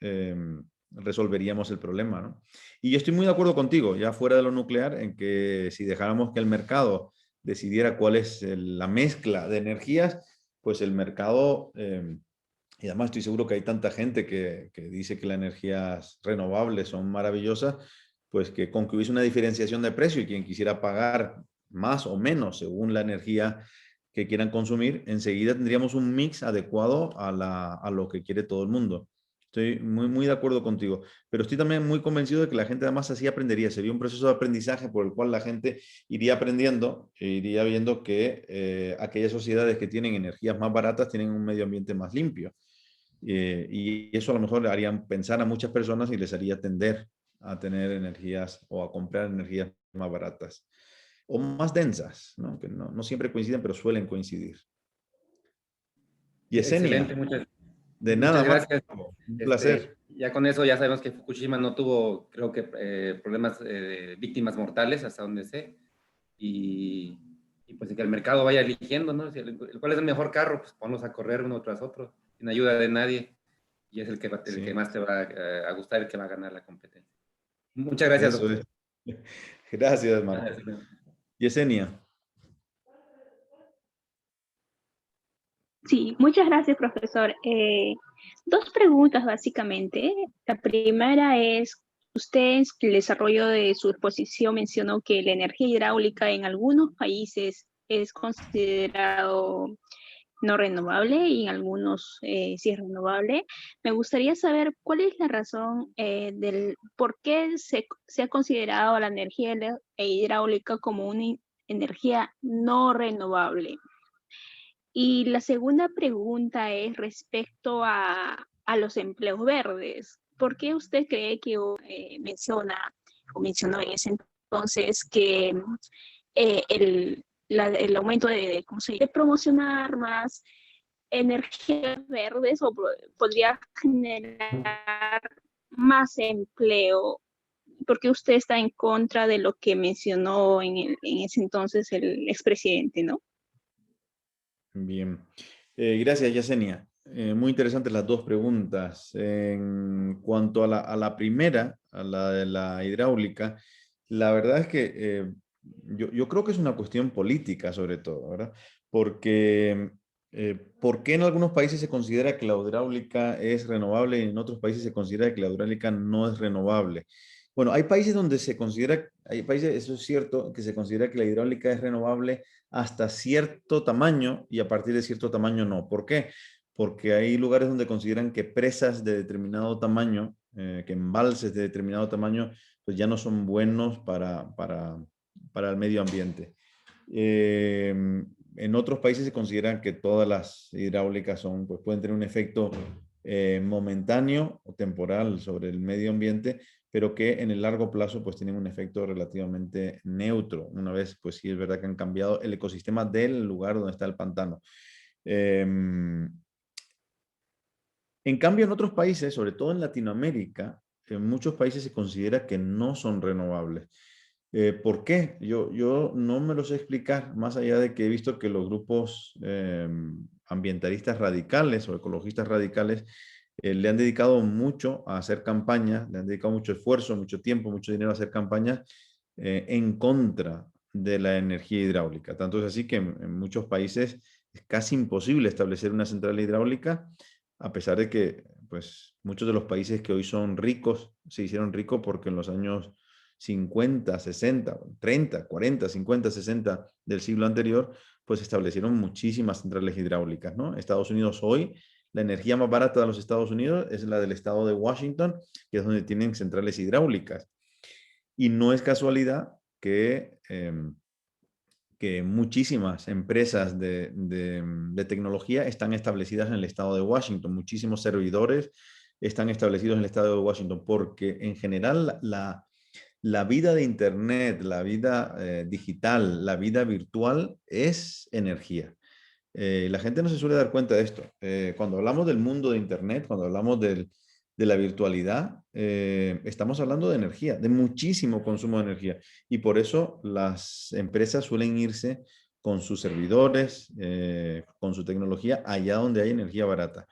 resolveríamos el problema, ¿no? Y yo estoy muy de acuerdo contigo, ya fuera de lo nuclear, en que si dejáramos que el mercado decidiera cuál es la mezcla de energías, pues el mercado, y además estoy seguro que hay tanta gente que dice que las energías renovables son maravillosas, pues que con que hubiese una diferenciación de precio y quien quisiera pagar más o menos según la energía que quieran consumir, enseguida tendríamos un mix adecuado a lo que quiere todo el mundo. Estoy muy, muy de acuerdo contigo, pero estoy también muy convencido de que la gente además así aprendería. Sería un proceso de aprendizaje por el cual la gente iría aprendiendo e iría viendo que aquellas sociedades que tienen energías más baratas tienen un medio ambiente más limpio. Y eso a lo mejor haría pensar a muchas personas y les haría tender a tener energías o a comprar energías más baratas o más densas, ¿no? Que no siempre coinciden, pero suelen coincidir. Yesenia.
Excelente,
de nada,
muchas gracias.
Un placer.
Ya con eso ya sabemos que Fukushima no tuvo, creo que, problemas, víctimas mortales, hasta donde sé. Y pues que el mercado vaya eligiendo, ¿no? ¿Cuál es el mejor carro? Pues ponlos a correr uno tras otro, sin ayuda de nadie. Y es el que más te va a gustar, el que va a ganar la competencia. Muchas gracias, doctor.
Gracias, Marco. Yesenia.
Sí, muchas gracias, profesor. Dos preguntas, básicamente. La primera es, usted en el desarrollo de su exposición mencionó que la energía hidráulica en algunos países es considerado no renovable y en algunos sí es renovable. Me gustaría saber cuál es la razón del por qué se ha considerado la energía hidráulica como energía no renovable. Y la segunda pregunta es respecto a los empleos verdes. ¿Por qué usted cree que mencionó en ese entonces que el aumento ¿cómo se dice? De promocionar más energías verdes podría generar más empleo? Porque usted está en contra de lo que mencionó en ese entonces el expresidente, ¿no?
Bien. Gracias, Yesenia. Muy interesantes las dos preguntas. En cuanto a la primera, a la de la hidráulica, la verdad es que yo creo que es una cuestión política sobre todo, ¿verdad? Porque ¿por qué en algunos países se considera que la hidráulica es renovable y en otros países se considera que la hidráulica no es renovable? Bueno, hay países donde se considera, hay países, eso es cierto, que se considera que la hidráulica es renovable hasta cierto tamaño y a partir de cierto tamaño no. ¿Por qué? Porque hay lugares donde consideran que presas de determinado tamaño, que embalses de determinado tamaño, pues ya no son buenos para el medio ambiente. En otros países se consideran que todas las hidráulicas pues pueden tener un efecto momentáneo o temporal sobre el medio ambiente, pero que en el largo plazo pues tienen un efecto relativamente neutro. Una vez, pues sí es verdad que han cambiado el ecosistema del lugar donde está el pantano. En cambio, en otros países, sobre todo en Latinoamérica, en muchos países se considera que no son renovables. ¿Por qué? Yo no me lo sé explicar, más allá de que he visto que los grupos ambientalistas radicales o ecologistas radicales le han dedicado mucho a hacer campañas, le han dedicado mucho esfuerzo, mucho tiempo, mucho dinero a hacer campañas en contra de la energía hidráulica. Tanto es así que en muchos países es casi imposible establecer una central hidráulica, a pesar de que pues, muchos de los países que hoy son ricos se hicieron ricos porque en los años 50, 60, 30, 40, 50, 60 del siglo anterior, pues establecieron muchísimas centrales hidráulicas, ¿no? Estados Unidos hoy, la energía más barata de los Estados Unidos es la del estado de Washington, que es donde tienen centrales hidráulicas. Y no es casualidad que muchísimas empresas de tecnología están establecidas en el estado de Washington. Muchísimos servidores están establecidos en el estado de Washington porque en general la vida de Internet, la vida digital, la vida virtual es energía. La gente no se suele dar cuenta de esto. Cuando hablamos del mundo de Internet, cuando hablamos de la virtualidad, estamos hablando de energía, de muchísimo consumo de energía. Y por eso las empresas suelen irse con sus servidores, con su tecnología, allá donde hay energía barata.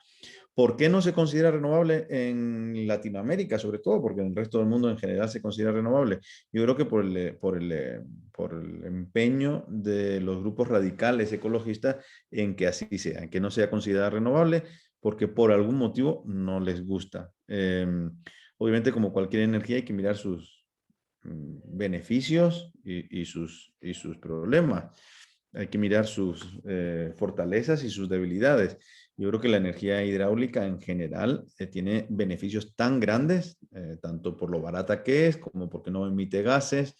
¿Por qué no se considera renovable en Latinoamérica, sobre todo? Porque en el resto del mundo en general se considera renovable. Yo creo que por el empeño de los grupos radicales ecologistas en que así sea, en que no sea considerada renovable, porque por algún motivo no les gusta. Obviamente, como cualquier energía, hay que mirar sus beneficios y sus problemas. Hay que mirar sus fortalezas y sus debilidades. Yo creo que la energía hidráulica en general tiene beneficios tan grandes, tanto por lo barata que es, como porque no emite gases,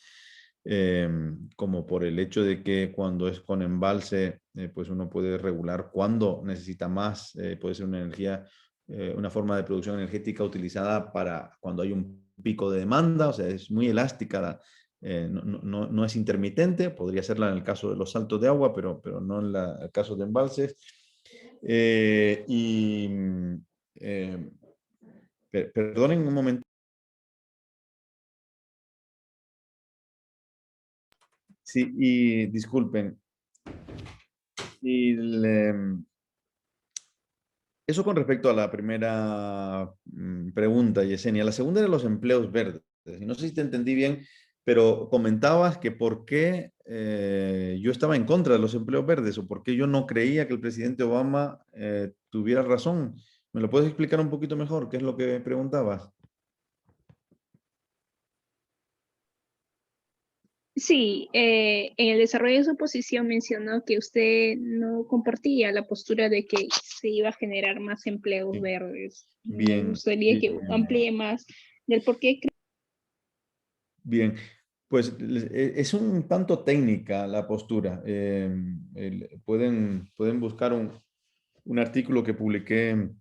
como por el hecho de que cuando es con embalse, pues uno puede regular cuándo necesita más, puede ser una energía, una forma de producción energética utilizada para cuando hay un pico de demanda, o sea, es muy elástica, no es intermitente, podría serla en el caso de los saltos de agua, pero no en el caso de embalses. Perdonen un momento. Sí, y disculpen. Eso con respecto a la primera pregunta, Yesenia. La segunda era los empleos verdes. No sé si te entendí bien, pero comentabas que por qué yo estaba en contra de los empleos verdes o por qué yo no creía que el presidente Obama tuviera razón. ¿Me lo puedes explicar un poquito mejor? ¿Qué es lo que preguntabas?
Sí, en el desarrollo de su posición mencionó que usted no compartía la postura de que se iba a generar más empleos verdes. Me
Bien.
gustaría que amplíe más del por qué.
Bien. Pues es un tanto técnica la postura. Pueden buscar un artículo que publiqué en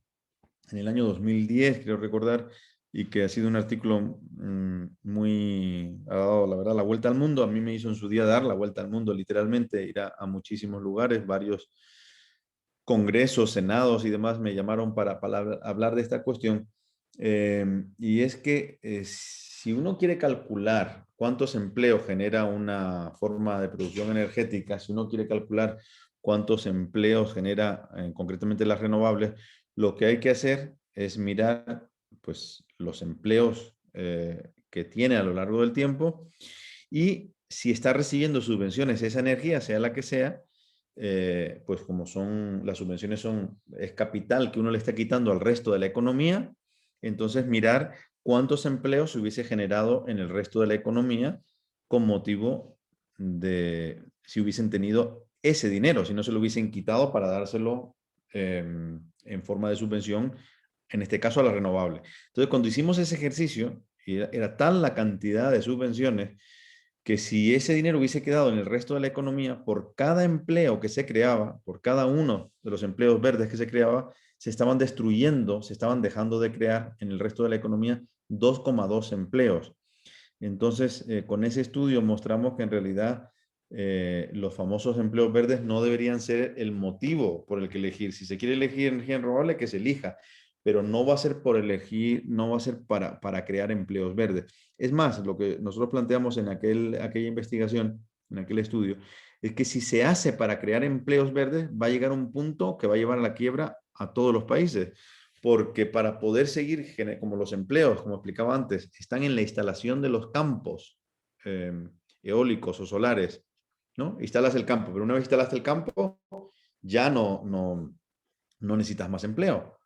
el año 2010, creo recordar, y que ha sido un artículo ha dado, la verdad, la vuelta al mundo. A mí me hizo en su día dar la vuelta al mundo, literalmente, ir a muchísimos lugares, varios congresos, senados y demás me llamaron para hablar de esta cuestión. Y es que si uno quiere calcular cuántos empleos genera una forma de producción energética, si uno quiere calcular cuántos empleos genera concretamente las renovables, lo que hay que hacer es mirar pues, los empleos que tiene a lo largo del tiempo y si está recibiendo subvenciones esa energía, sea la que sea, pues como las subvenciones es capital que uno le está quitando al resto de la economía, entonces mirar cuántos empleos se hubiese generado en el resto de la economía con motivo de si hubiesen tenido ese dinero, si no se lo hubiesen quitado para dárselo en forma de subvención, en este caso a la renovable. Entonces, cuando hicimos ese ejercicio, era tal la cantidad de subvenciones que si ese dinero hubiese quedado en el resto de la economía, por cada empleo que se creaba, por cada uno de los empleos verdes que se creaba, se estaban destruyendo, se estaban dejando de crear en el resto de la economía 2,2 empleos. Entonces, con ese estudio mostramos que en realidad los famosos empleos verdes no deberían ser el motivo por el que elegir. Si se quiere elegir energía renovable, que se elija, pero no va a ser por elegir, no va a ser para crear empleos verdes. Es más, lo que nosotros planteamos en aquella investigación, en aquel estudio, es que si se hace para crear empleos verdes, va a llegar a un punto que va a llevar a la quiebra a todos los países. Porque para poder seguir, como los empleos, como explicaba antes, están en la instalación de los campos eólicos o solares, ¿no? Instalas el campo, pero una vez instalaste el campo, ya no necesitas más empleo.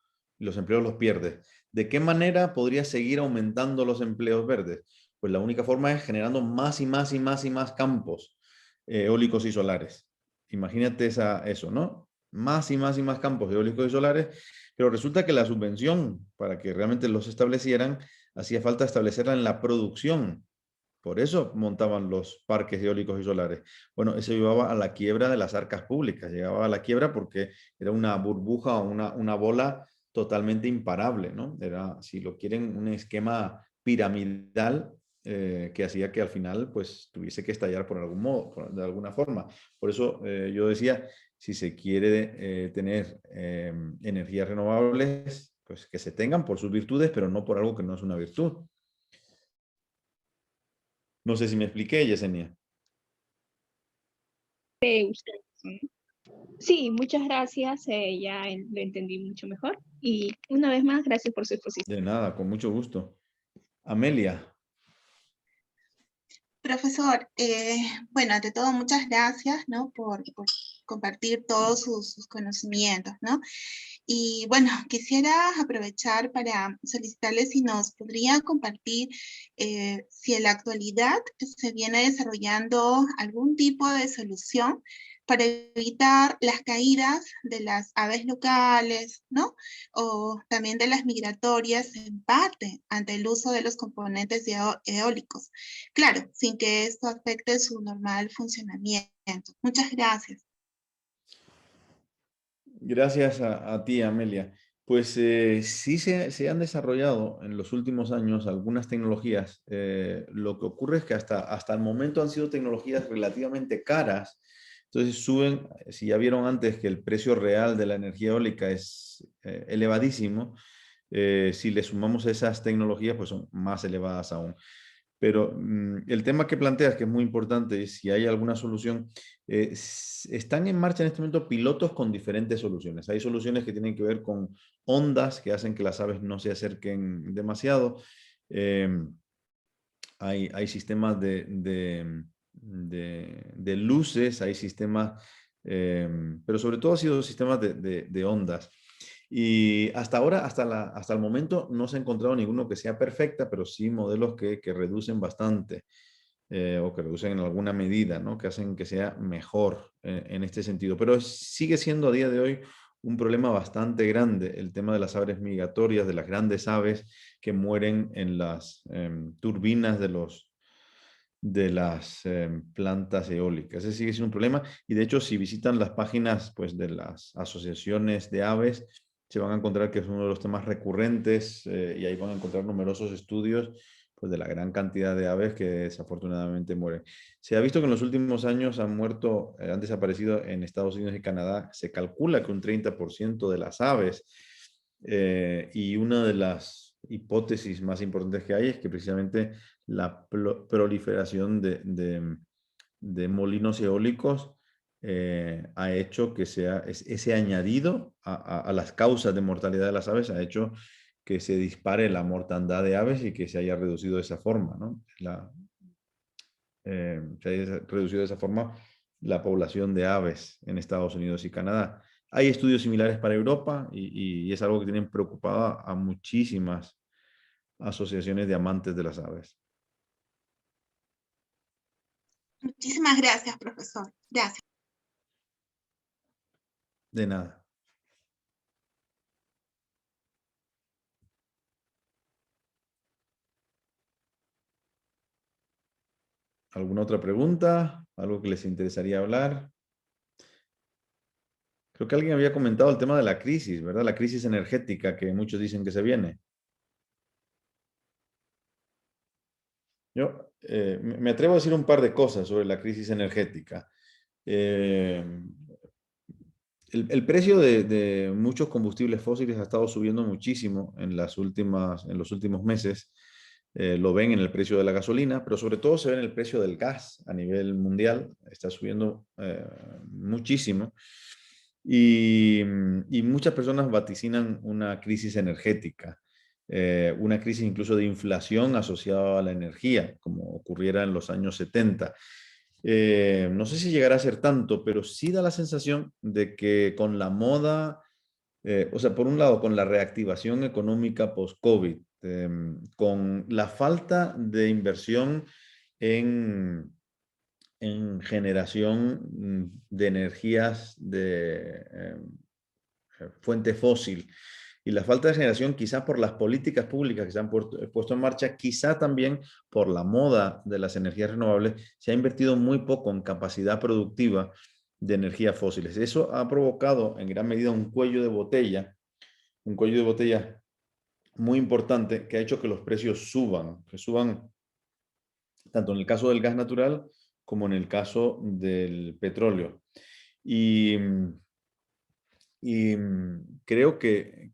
Los empleos los pierdes. ¿De qué manera podrías seguir aumentando los empleos verdes? Pues la única forma es generando más y más y más y más campos eólicos y solares. Imagínate eso, ¿no? Más y más y más campos eólicos y solares, pero resulta que la subvención para que realmente los establecieran, hacía falta establecerla en la producción. Por eso montaban los parques eólicos y solares. Bueno, eso llevaba a la quiebra de las arcas públicas, llegaba a la quiebra porque era una burbuja o una bola totalmente imparable, ¿no? Era, si lo quieren, un esquema piramidal que hacía que al final pues tuviese que estallar por algún modo, de alguna forma. Por eso yo decía, si se quiere tener energías renovables, pues que se tengan por sus virtudes, pero no por algo que no es una virtud. No sé si me expliqué, Yesenia.
Sí, muchas gracias, ya lo entendí mucho mejor. Y una vez más, gracias por su exposición.
De nada, con mucho gusto. Amelia.
Profesor, bueno, ante todo, muchas gracias, ¿no? por compartir todos sus conocimientos, ¿no? Y bueno, quisiera aprovechar para solicitarle si nos podría compartir si en la actualidad se viene desarrollando algún tipo de solución para evitar las caídas de las aves locales, ¿no? O también de las migratorias en parte ante el uso de los componentes eólicos. Claro, sin que esto afecte su normal funcionamiento. Muchas gracias.
Gracias a ti, Amelia. Pues sí se han desarrollado en los últimos años algunas tecnologías. Lo que ocurre es que hasta el momento han sido tecnologías relativamente caras. Entonces suben, si ya vieron antes que el precio real de la energía eólica es elevadísimo, si le sumamos esas tecnologías, pues son más elevadas aún. Pero el tema que planteas, que es muy importante, es si hay alguna solución. Están en marcha en este momento pilotos con diferentes soluciones. Hay soluciones que tienen que ver con ondas que hacen que las aves no se acerquen demasiado. Hay sistemas de luces, hay sistemas, pero sobre todo ha sido sistemas de ondas. Y hasta ahora, hasta el momento, no se ha encontrado ninguno que sea perfecta, pero sí modelos que reducen bastante o que reducen en alguna medida, ¿no? Que hacen que sea mejor en este sentido. Pero sigue siendo a día de hoy un problema bastante grande el tema de las aves migratorias, de las grandes aves que mueren en las turbinas de de las plantas eólicas. Ese sigue siendo un problema y de hecho si visitan las páginas pues, de las asociaciones de aves, se van a encontrar que es uno de los temas recurrentes y ahí van a encontrar numerosos estudios pues, de la gran cantidad de aves que desafortunadamente mueren. Se ha visto que en los últimos años han muerto, han desaparecido en Estados Unidos y Canadá, se calcula que un 30% de las aves y una de las hipótesis más importantes que hay es que precisamente la proliferación de molinos eólicos ha hecho que sea ese añadido a las causas de mortalidad de las aves, ha hecho que se dispare la mortandad de aves y que se haya reducido de esa forma, ¿no? Se haya reducido de esa forma la población de aves en Estados Unidos y Canadá. Hay estudios similares para Europa y es algo que tienen preocupada a muchísimas asociaciones de amantes de las aves.
Muchísimas gracias, profesor. Gracias.
De nada. ¿Alguna otra pregunta? ¿Algo que les interesaría hablar? Creo que alguien había comentado el tema de la crisis, ¿verdad? La crisis energética que muchos dicen que se viene. Yo me atrevo a decir un par de cosas sobre la crisis energética. El precio de muchos combustibles fósiles ha estado subiendo muchísimo en los últimos meses. Lo ven en el precio de la gasolina, pero sobre todo se ve en el precio del gas a nivel mundial. Está subiendo muchísimo. Y muchas personas vaticinan una crisis energética, una crisis incluso de inflación asociada a la energía, como ocurriera en los años 70. No sé si llegará a ser tanto, pero sí da la sensación de que con la moda, o sea, por un lado, con la reactivación económica post-COVID, con la falta de inversión en generación de energías de fuente fósil y la falta de generación quizá por las políticas públicas que se han puesto en marcha, quizá también por la moda de las energías renovables, se ha invertido muy poco en capacidad productiva de energías fósiles. Eso ha provocado en gran medida un cuello de botella muy importante que ha hecho que los precios suban, tanto en el caso del gas natural como en el caso del petróleo. Y creo que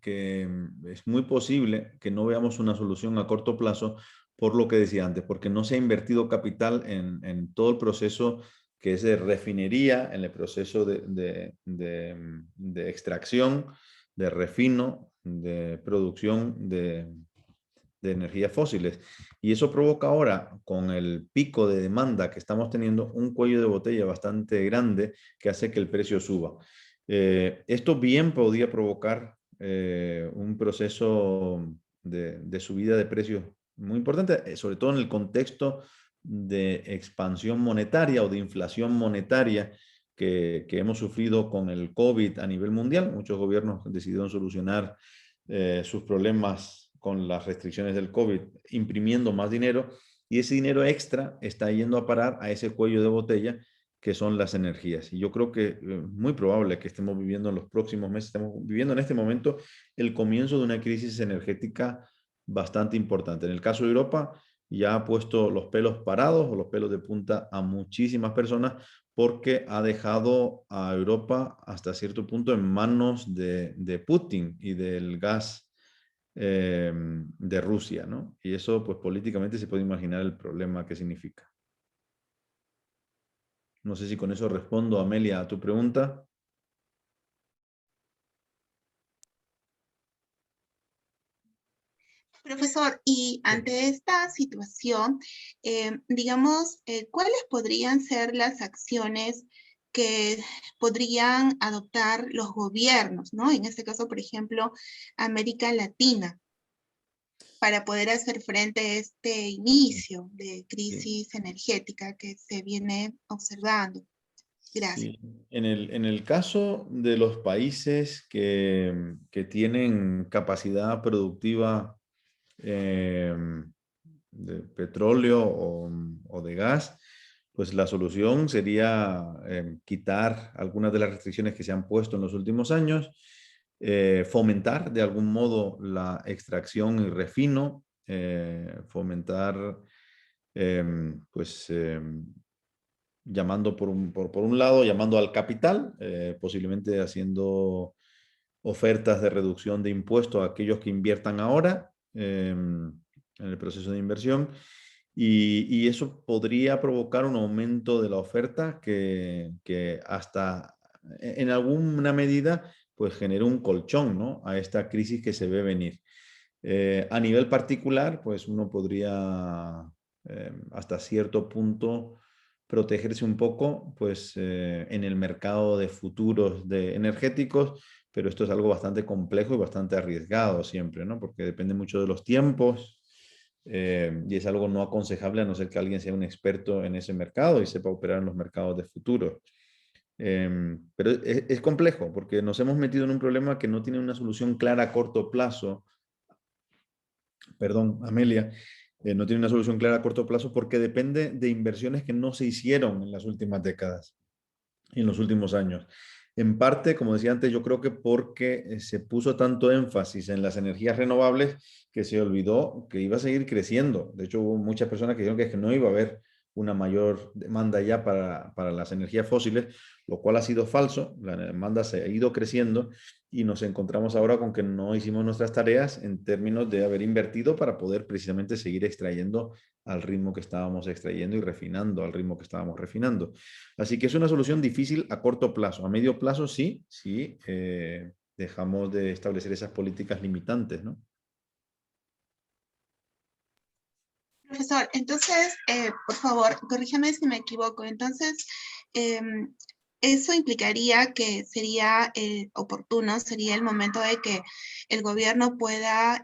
es muy posible que no veamos una solución a corto plazo por lo que decía antes, porque no se ha invertido capital en todo el proceso que es de refinería, en el proceso de extracción, de refino, de producción de energías fósiles. Y eso provoca ahora, con el pico de demanda que estamos teniendo, un cuello de botella bastante grande que hace que el precio suba. Esto bien podría provocar un proceso de subida de precios muy importante, sobre todo en el contexto de expansión monetaria o de inflación monetaria que hemos sufrido con el COVID a nivel mundial. Muchos gobiernos decidieron solucionar sus problemas con las restricciones del COVID, imprimiendo más dinero, y ese dinero extra está yendo a parar a ese cuello de botella que son las energías. Y yo creo que es muy probable que estemos viviendo en los próximos meses, estemos viviendo en este momento el comienzo de una crisis energética bastante importante. En el caso de Europa, ya ha puesto los pelos parados o los pelos de punta a muchísimas personas porque ha dejado a Europa hasta cierto punto en manos de Putin y del gas de Rusia, ¿no? Y eso, pues políticamente se puede imaginar el problema que significa. No sé si con eso respondo, Amelia, a tu pregunta.
Profesor, y ante esta situación, digamos, ¿cuáles podrían ser las acciones que podrían adoptar los gobiernos, ¿no? En este caso, por ejemplo, América Latina, para poder hacer frente a este inicio de crisis energética que se viene observando? Gracias.
Sí. En el caso de los países que tienen capacidad productiva petróleo o de gas, pues la solución sería quitar algunas de las restricciones que se han puesto en los últimos años, fomentar de algún modo la extracción y refino, fomentar, llamando por un lado, llamando al capital, posiblemente haciendo ofertas de reducción de impuestos a aquellos que inviertan ahora en el proceso de inversión. Y eso podría provocar un aumento de la oferta que hasta en alguna medida pues genere un colchón, ¿no?, a esta crisis que se ve venir. A nivel particular, pues uno podría hasta cierto punto protegerse un poco pues, en el mercado de futuros energéticos, pero esto es algo bastante complejo y bastante arriesgado siempre, ¿no?, porque depende mucho de los tiempos. Y es algo no aconsejable a no ser que alguien sea un experto en ese mercado y sepa operar en los mercados de futuros. Pero es complejo porque nos hemos metido en un problema que no tiene una solución clara a corto plazo. Perdón, Amelia, no tiene una solución clara a corto plazo porque depende de inversiones que no se hicieron en las últimas décadas, en los últimos años. En parte, como decía antes, yo creo que porque se puso tanto énfasis en las energías renovables que se olvidó que iba a seguir creciendo. De hecho, hubo muchas personas que dijeron que no iba a haber una mayor demanda ya para las energías fósiles, lo cual ha sido falso. La demanda se ha ido creciendo y nos encontramos ahora con que no hicimos nuestras tareas en términos de haber invertido para poder precisamente seguir extrayendo al ritmo que estábamos extrayendo y refinando al ritmo que estábamos refinando. Así que es una solución difícil a corto plazo. A medio plazo sí, dejamos de establecer esas políticas limitantes, ¿no?
Profesor, entonces, por favor, corríjame si me equivoco. Entonces, eso implicaría que sería oportuno, sería el momento de que el gobierno pueda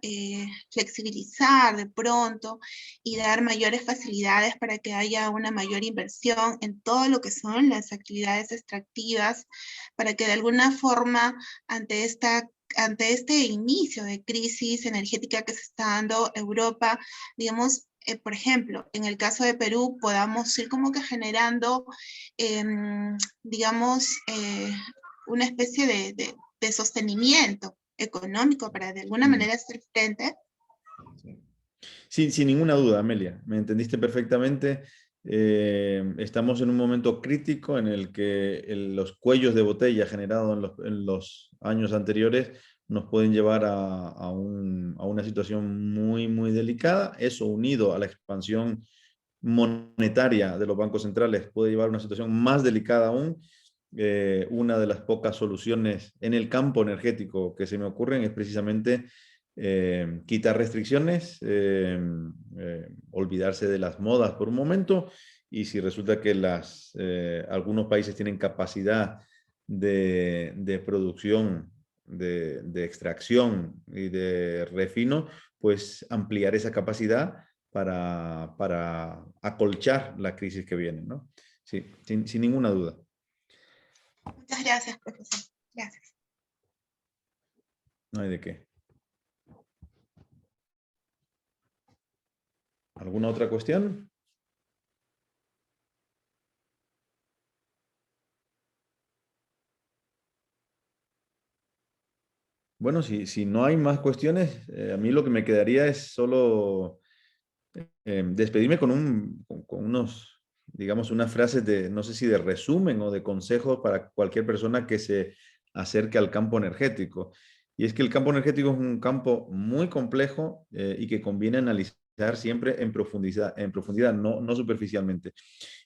flexibilizar de pronto y dar mayores facilidades para que haya una mayor inversión en todo lo que son las actividades extractivas, para que de alguna forma ante este inicio de crisis energética que se está dando Europa, digamos, por ejemplo, en el caso de Perú, podamos ir como que generando, digamos, una especie de sostenimiento económico para de alguna manera hacer frente.
Sí, sin ninguna duda, Amelia, me entendiste perfectamente. Estamos en un momento crítico en el que los cuellos de botella generados en los años anteriores nos pueden llevar a una situación muy, muy delicada. Eso unido a la expansión monetaria de los bancos centrales puede llevar a una situación más delicada aún. Una de las pocas soluciones en el campo energético que se me ocurren es precisamente quitar restricciones, olvidarse de las modas por un momento, y si resulta que algunos países tienen capacidad de producción, de extracción y de refino, pues ampliar esa capacidad para acolchar la crisis que viene, ¿no? Sí, sin ninguna duda.
Muchas gracias, profesor. Gracias.
No hay de qué. ¿Alguna otra cuestión? Bueno, si no hay más cuestiones, a mí lo que me quedaría es solo despedirme con unos, digamos, unas frases de, no sé si de resumen o de consejos para cualquier persona que se acerque al campo energético. Y es que el campo energético es un campo muy complejo y que conviene analizar siempre en profundidad, no superficialmente.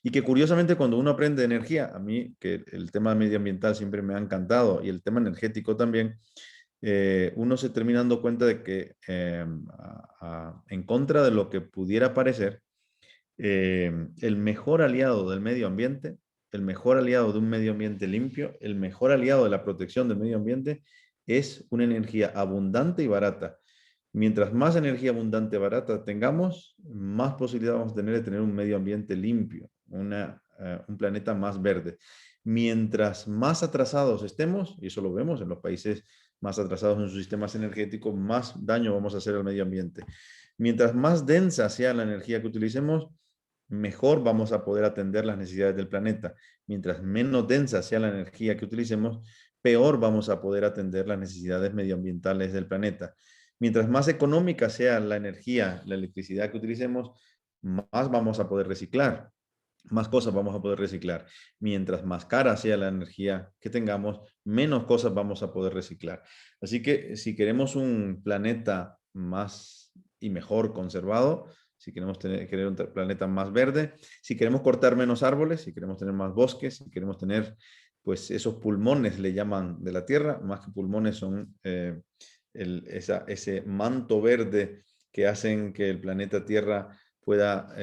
Y que curiosamente cuando uno aprende energía, a mí que el tema medioambiental siempre me ha encantado y el tema energético también, uno se termina dando cuenta de que en contra de lo que pudiera parecer, el mejor aliado del medio ambiente, el mejor aliado de un medio ambiente limpio, el mejor aliado de la protección del medio ambiente es una energía abundante y barata. Mientras más energía abundante y barata tengamos, más posibilidad vamos a tener de tener un medio ambiente limpio, un planeta más verde. Mientras más atrasados estemos, y eso lo vemos en los países más atrasados en sus sistemas energéticos, más daño vamos a hacer al medio ambiente. Mientras más densa sea la energía que utilicemos, mejor vamos a poder atender las necesidades del planeta. Mientras menos densa sea la energía que utilicemos, peor vamos a poder atender las necesidades medioambientales del planeta. Mientras más económica sea la energía, la electricidad que utilicemos, más vamos a poder reciclar, más cosas vamos a poder reciclar. Mientras más cara sea la energía que tengamos, menos cosas vamos a poder reciclar. Así que si queremos un planeta más y mejor conservado, si queremos querer un planeta más verde, si queremos cortar menos árboles, si queremos tener más bosques, si queremos tener pues esos pulmones, le llaman, de la Tierra, más que pulmones son ese manto verde que hacen que el planeta Tierra pueda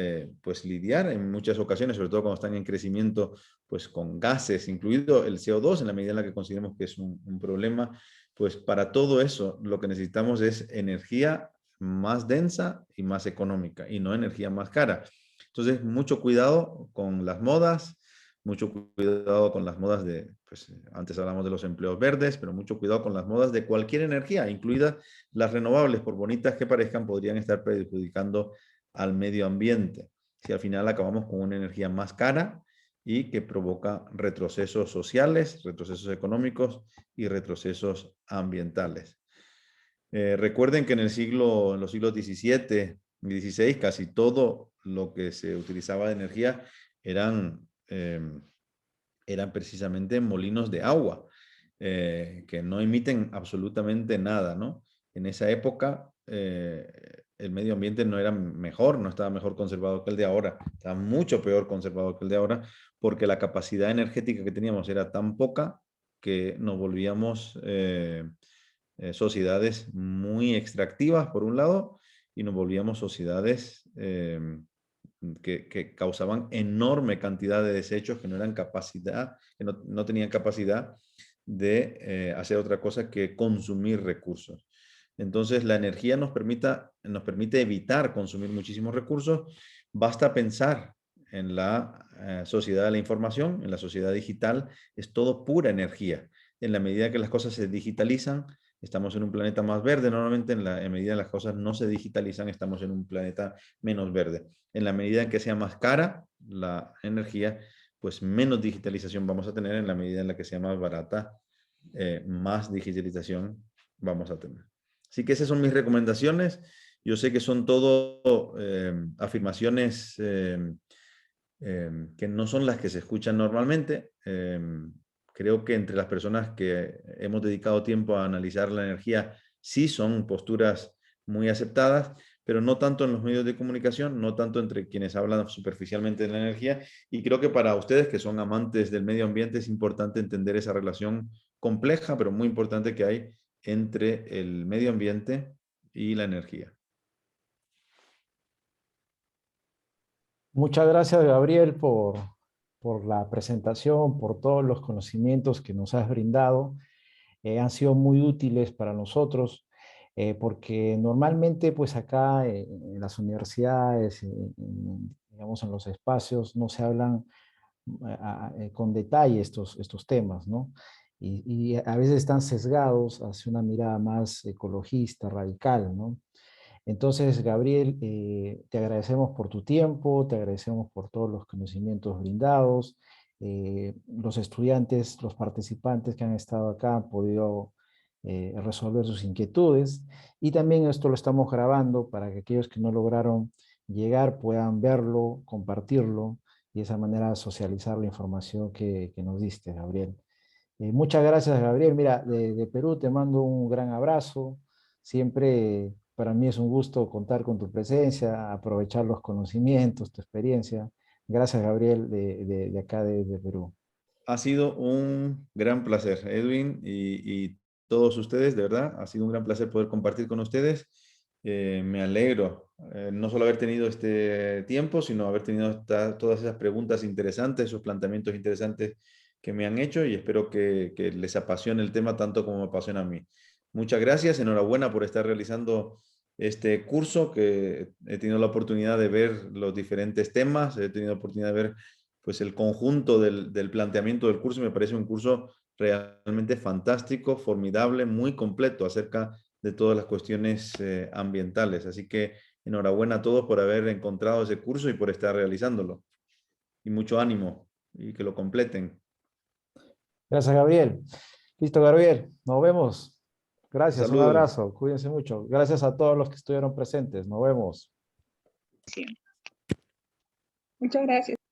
pues lidiar en muchas ocasiones, sobre todo cuando están en crecimiento, pues con gases, incluido el CO2, en la medida en la que consideremos que es un problema. Pues para todo eso lo que necesitamos es energía más densa y más económica, y no energía más cara. Entonces, mucho cuidado con las modas, mucho cuidado con las modas de, pues antes hablamos de los empleos verdes, pero mucho cuidado con las modas de cualquier energía, incluidas las renovables, por bonitas que parezcan, podrían estar perjudicando al medio ambiente. Si al final acabamos con una energía más cara y que provoca retrocesos sociales, retrocesos económicos y retrocesos ambientales. Recuerden que en los siglos XVII y XVI casi todo lo que se utilizaba de energía eran precisamente molinos de agua, que no emiten absolutamente nada, ¿no? En esa época el medio ambiente no era mejor, no estaba mejor conservado que el de ahora, estaba mucho peor conservado que el de ahora, porque la capacidad energética que teníamos era tan poca que nos volvíamos sociedades muy extractivas, por un lado, y nos volvíamos sociedades que causaban enorme cantidad de desechos que no eran capacidad, que no tenían capacidad de hacer otra cosa que consumir recursos. Entonces, la energía nos permite evitar consumir muchísimos recursos. Basta pensar en la sociedad de la información, en la sociedad digital, es todo pura energía. En la medida que las cosas se digitalizan, estamos en un planeta más verde. Normalmente en medida que las cosas no se digitalizan, estamos en un planeta menos verde. En la medida en que sea más cara la energía, pues menos digitalización vamos a tener. En la medida en la que sea más barata, más digitalización vamos a tener. Así que esas son mis recomendaciones. Yo sé que son todo afirmaciones que no son las que se escuchan normalmente. Creo que entre las personas que hemos dedicado tiempo a analizar la energía, sí son posturas muy aceptadas, pero no tanto en los medios de comunicación, no tanto entre quienes hablan superficialmente de la energía. Y creo que para ustedes que son amantes del medio ambiente es importante entender esa relación compleja, pero muy importante que hay entre el medio ambiente y la energía.
Muchas gracias, Gabriel, por la presentación, por todos los conocimientos que nos has brindado. Han sido muy útiles para nosotros, porque normalmente pues acá en las universidades, digamos en los espacios, no se hablan con detalle estos temas, ¿no? Y a veces están sesgados hacia una mirada más ecologista, radical, ¿no? Entonces, Gabriel, te agradecemos por tu tiempo, te agradecemos por todos los conocimientos brindados. Los estudiantes, los participantes que han estado acá han podido resolver sus inquietudes, y también esto lo estamos grabando para que aquellos que no lograron llegar puedan verlo, compartirlo, y de esa manera socializar la información que nos diste, Gabriel. Muchas gracias, Gabriel. Mira, de Perú te mando un gran abrazo. Siempre para mí es un gusto contar con tu presencia, aprovechar los conocimientos, tu experiencia. Gracias, Gabriel, de acá de Perú.
Ha sido un gran placer, Edwin, y todos ustedes, de verdad, ha sido un gran placer poder compartir con ustedes. Me alegro no solo haber tenido este tiempo, sino haber tenido todas esas preguntas interesantes, esos planteamientos interesantes que me han hecho, y espero que les apasione el tema tanto como me apasiona a mí. Muchas gracias, enhorabuena por estar realizando este curso, que he tenido la oportunidad de ver los diferentes temas, he tenido la oportunidad de ver pues el conjunto del planteamiento del curso. Me parece un curso realmente fantástico, formidable, muy completo acerca de todas las cuestiones ambientales. Así que enhorabuena a todos por haber encontrado ese curso y por estar realizándolo. Y mucho ánimo y que lo completen.
Gracias, Gabriel. Listo, Gabriel. Nos vemos. Gracias, un
Saludos.
abrazo. Cuídense mucho. Gracias a todos los que estuvieron presentes. Nos vemos.
Sí. Muchas gracias.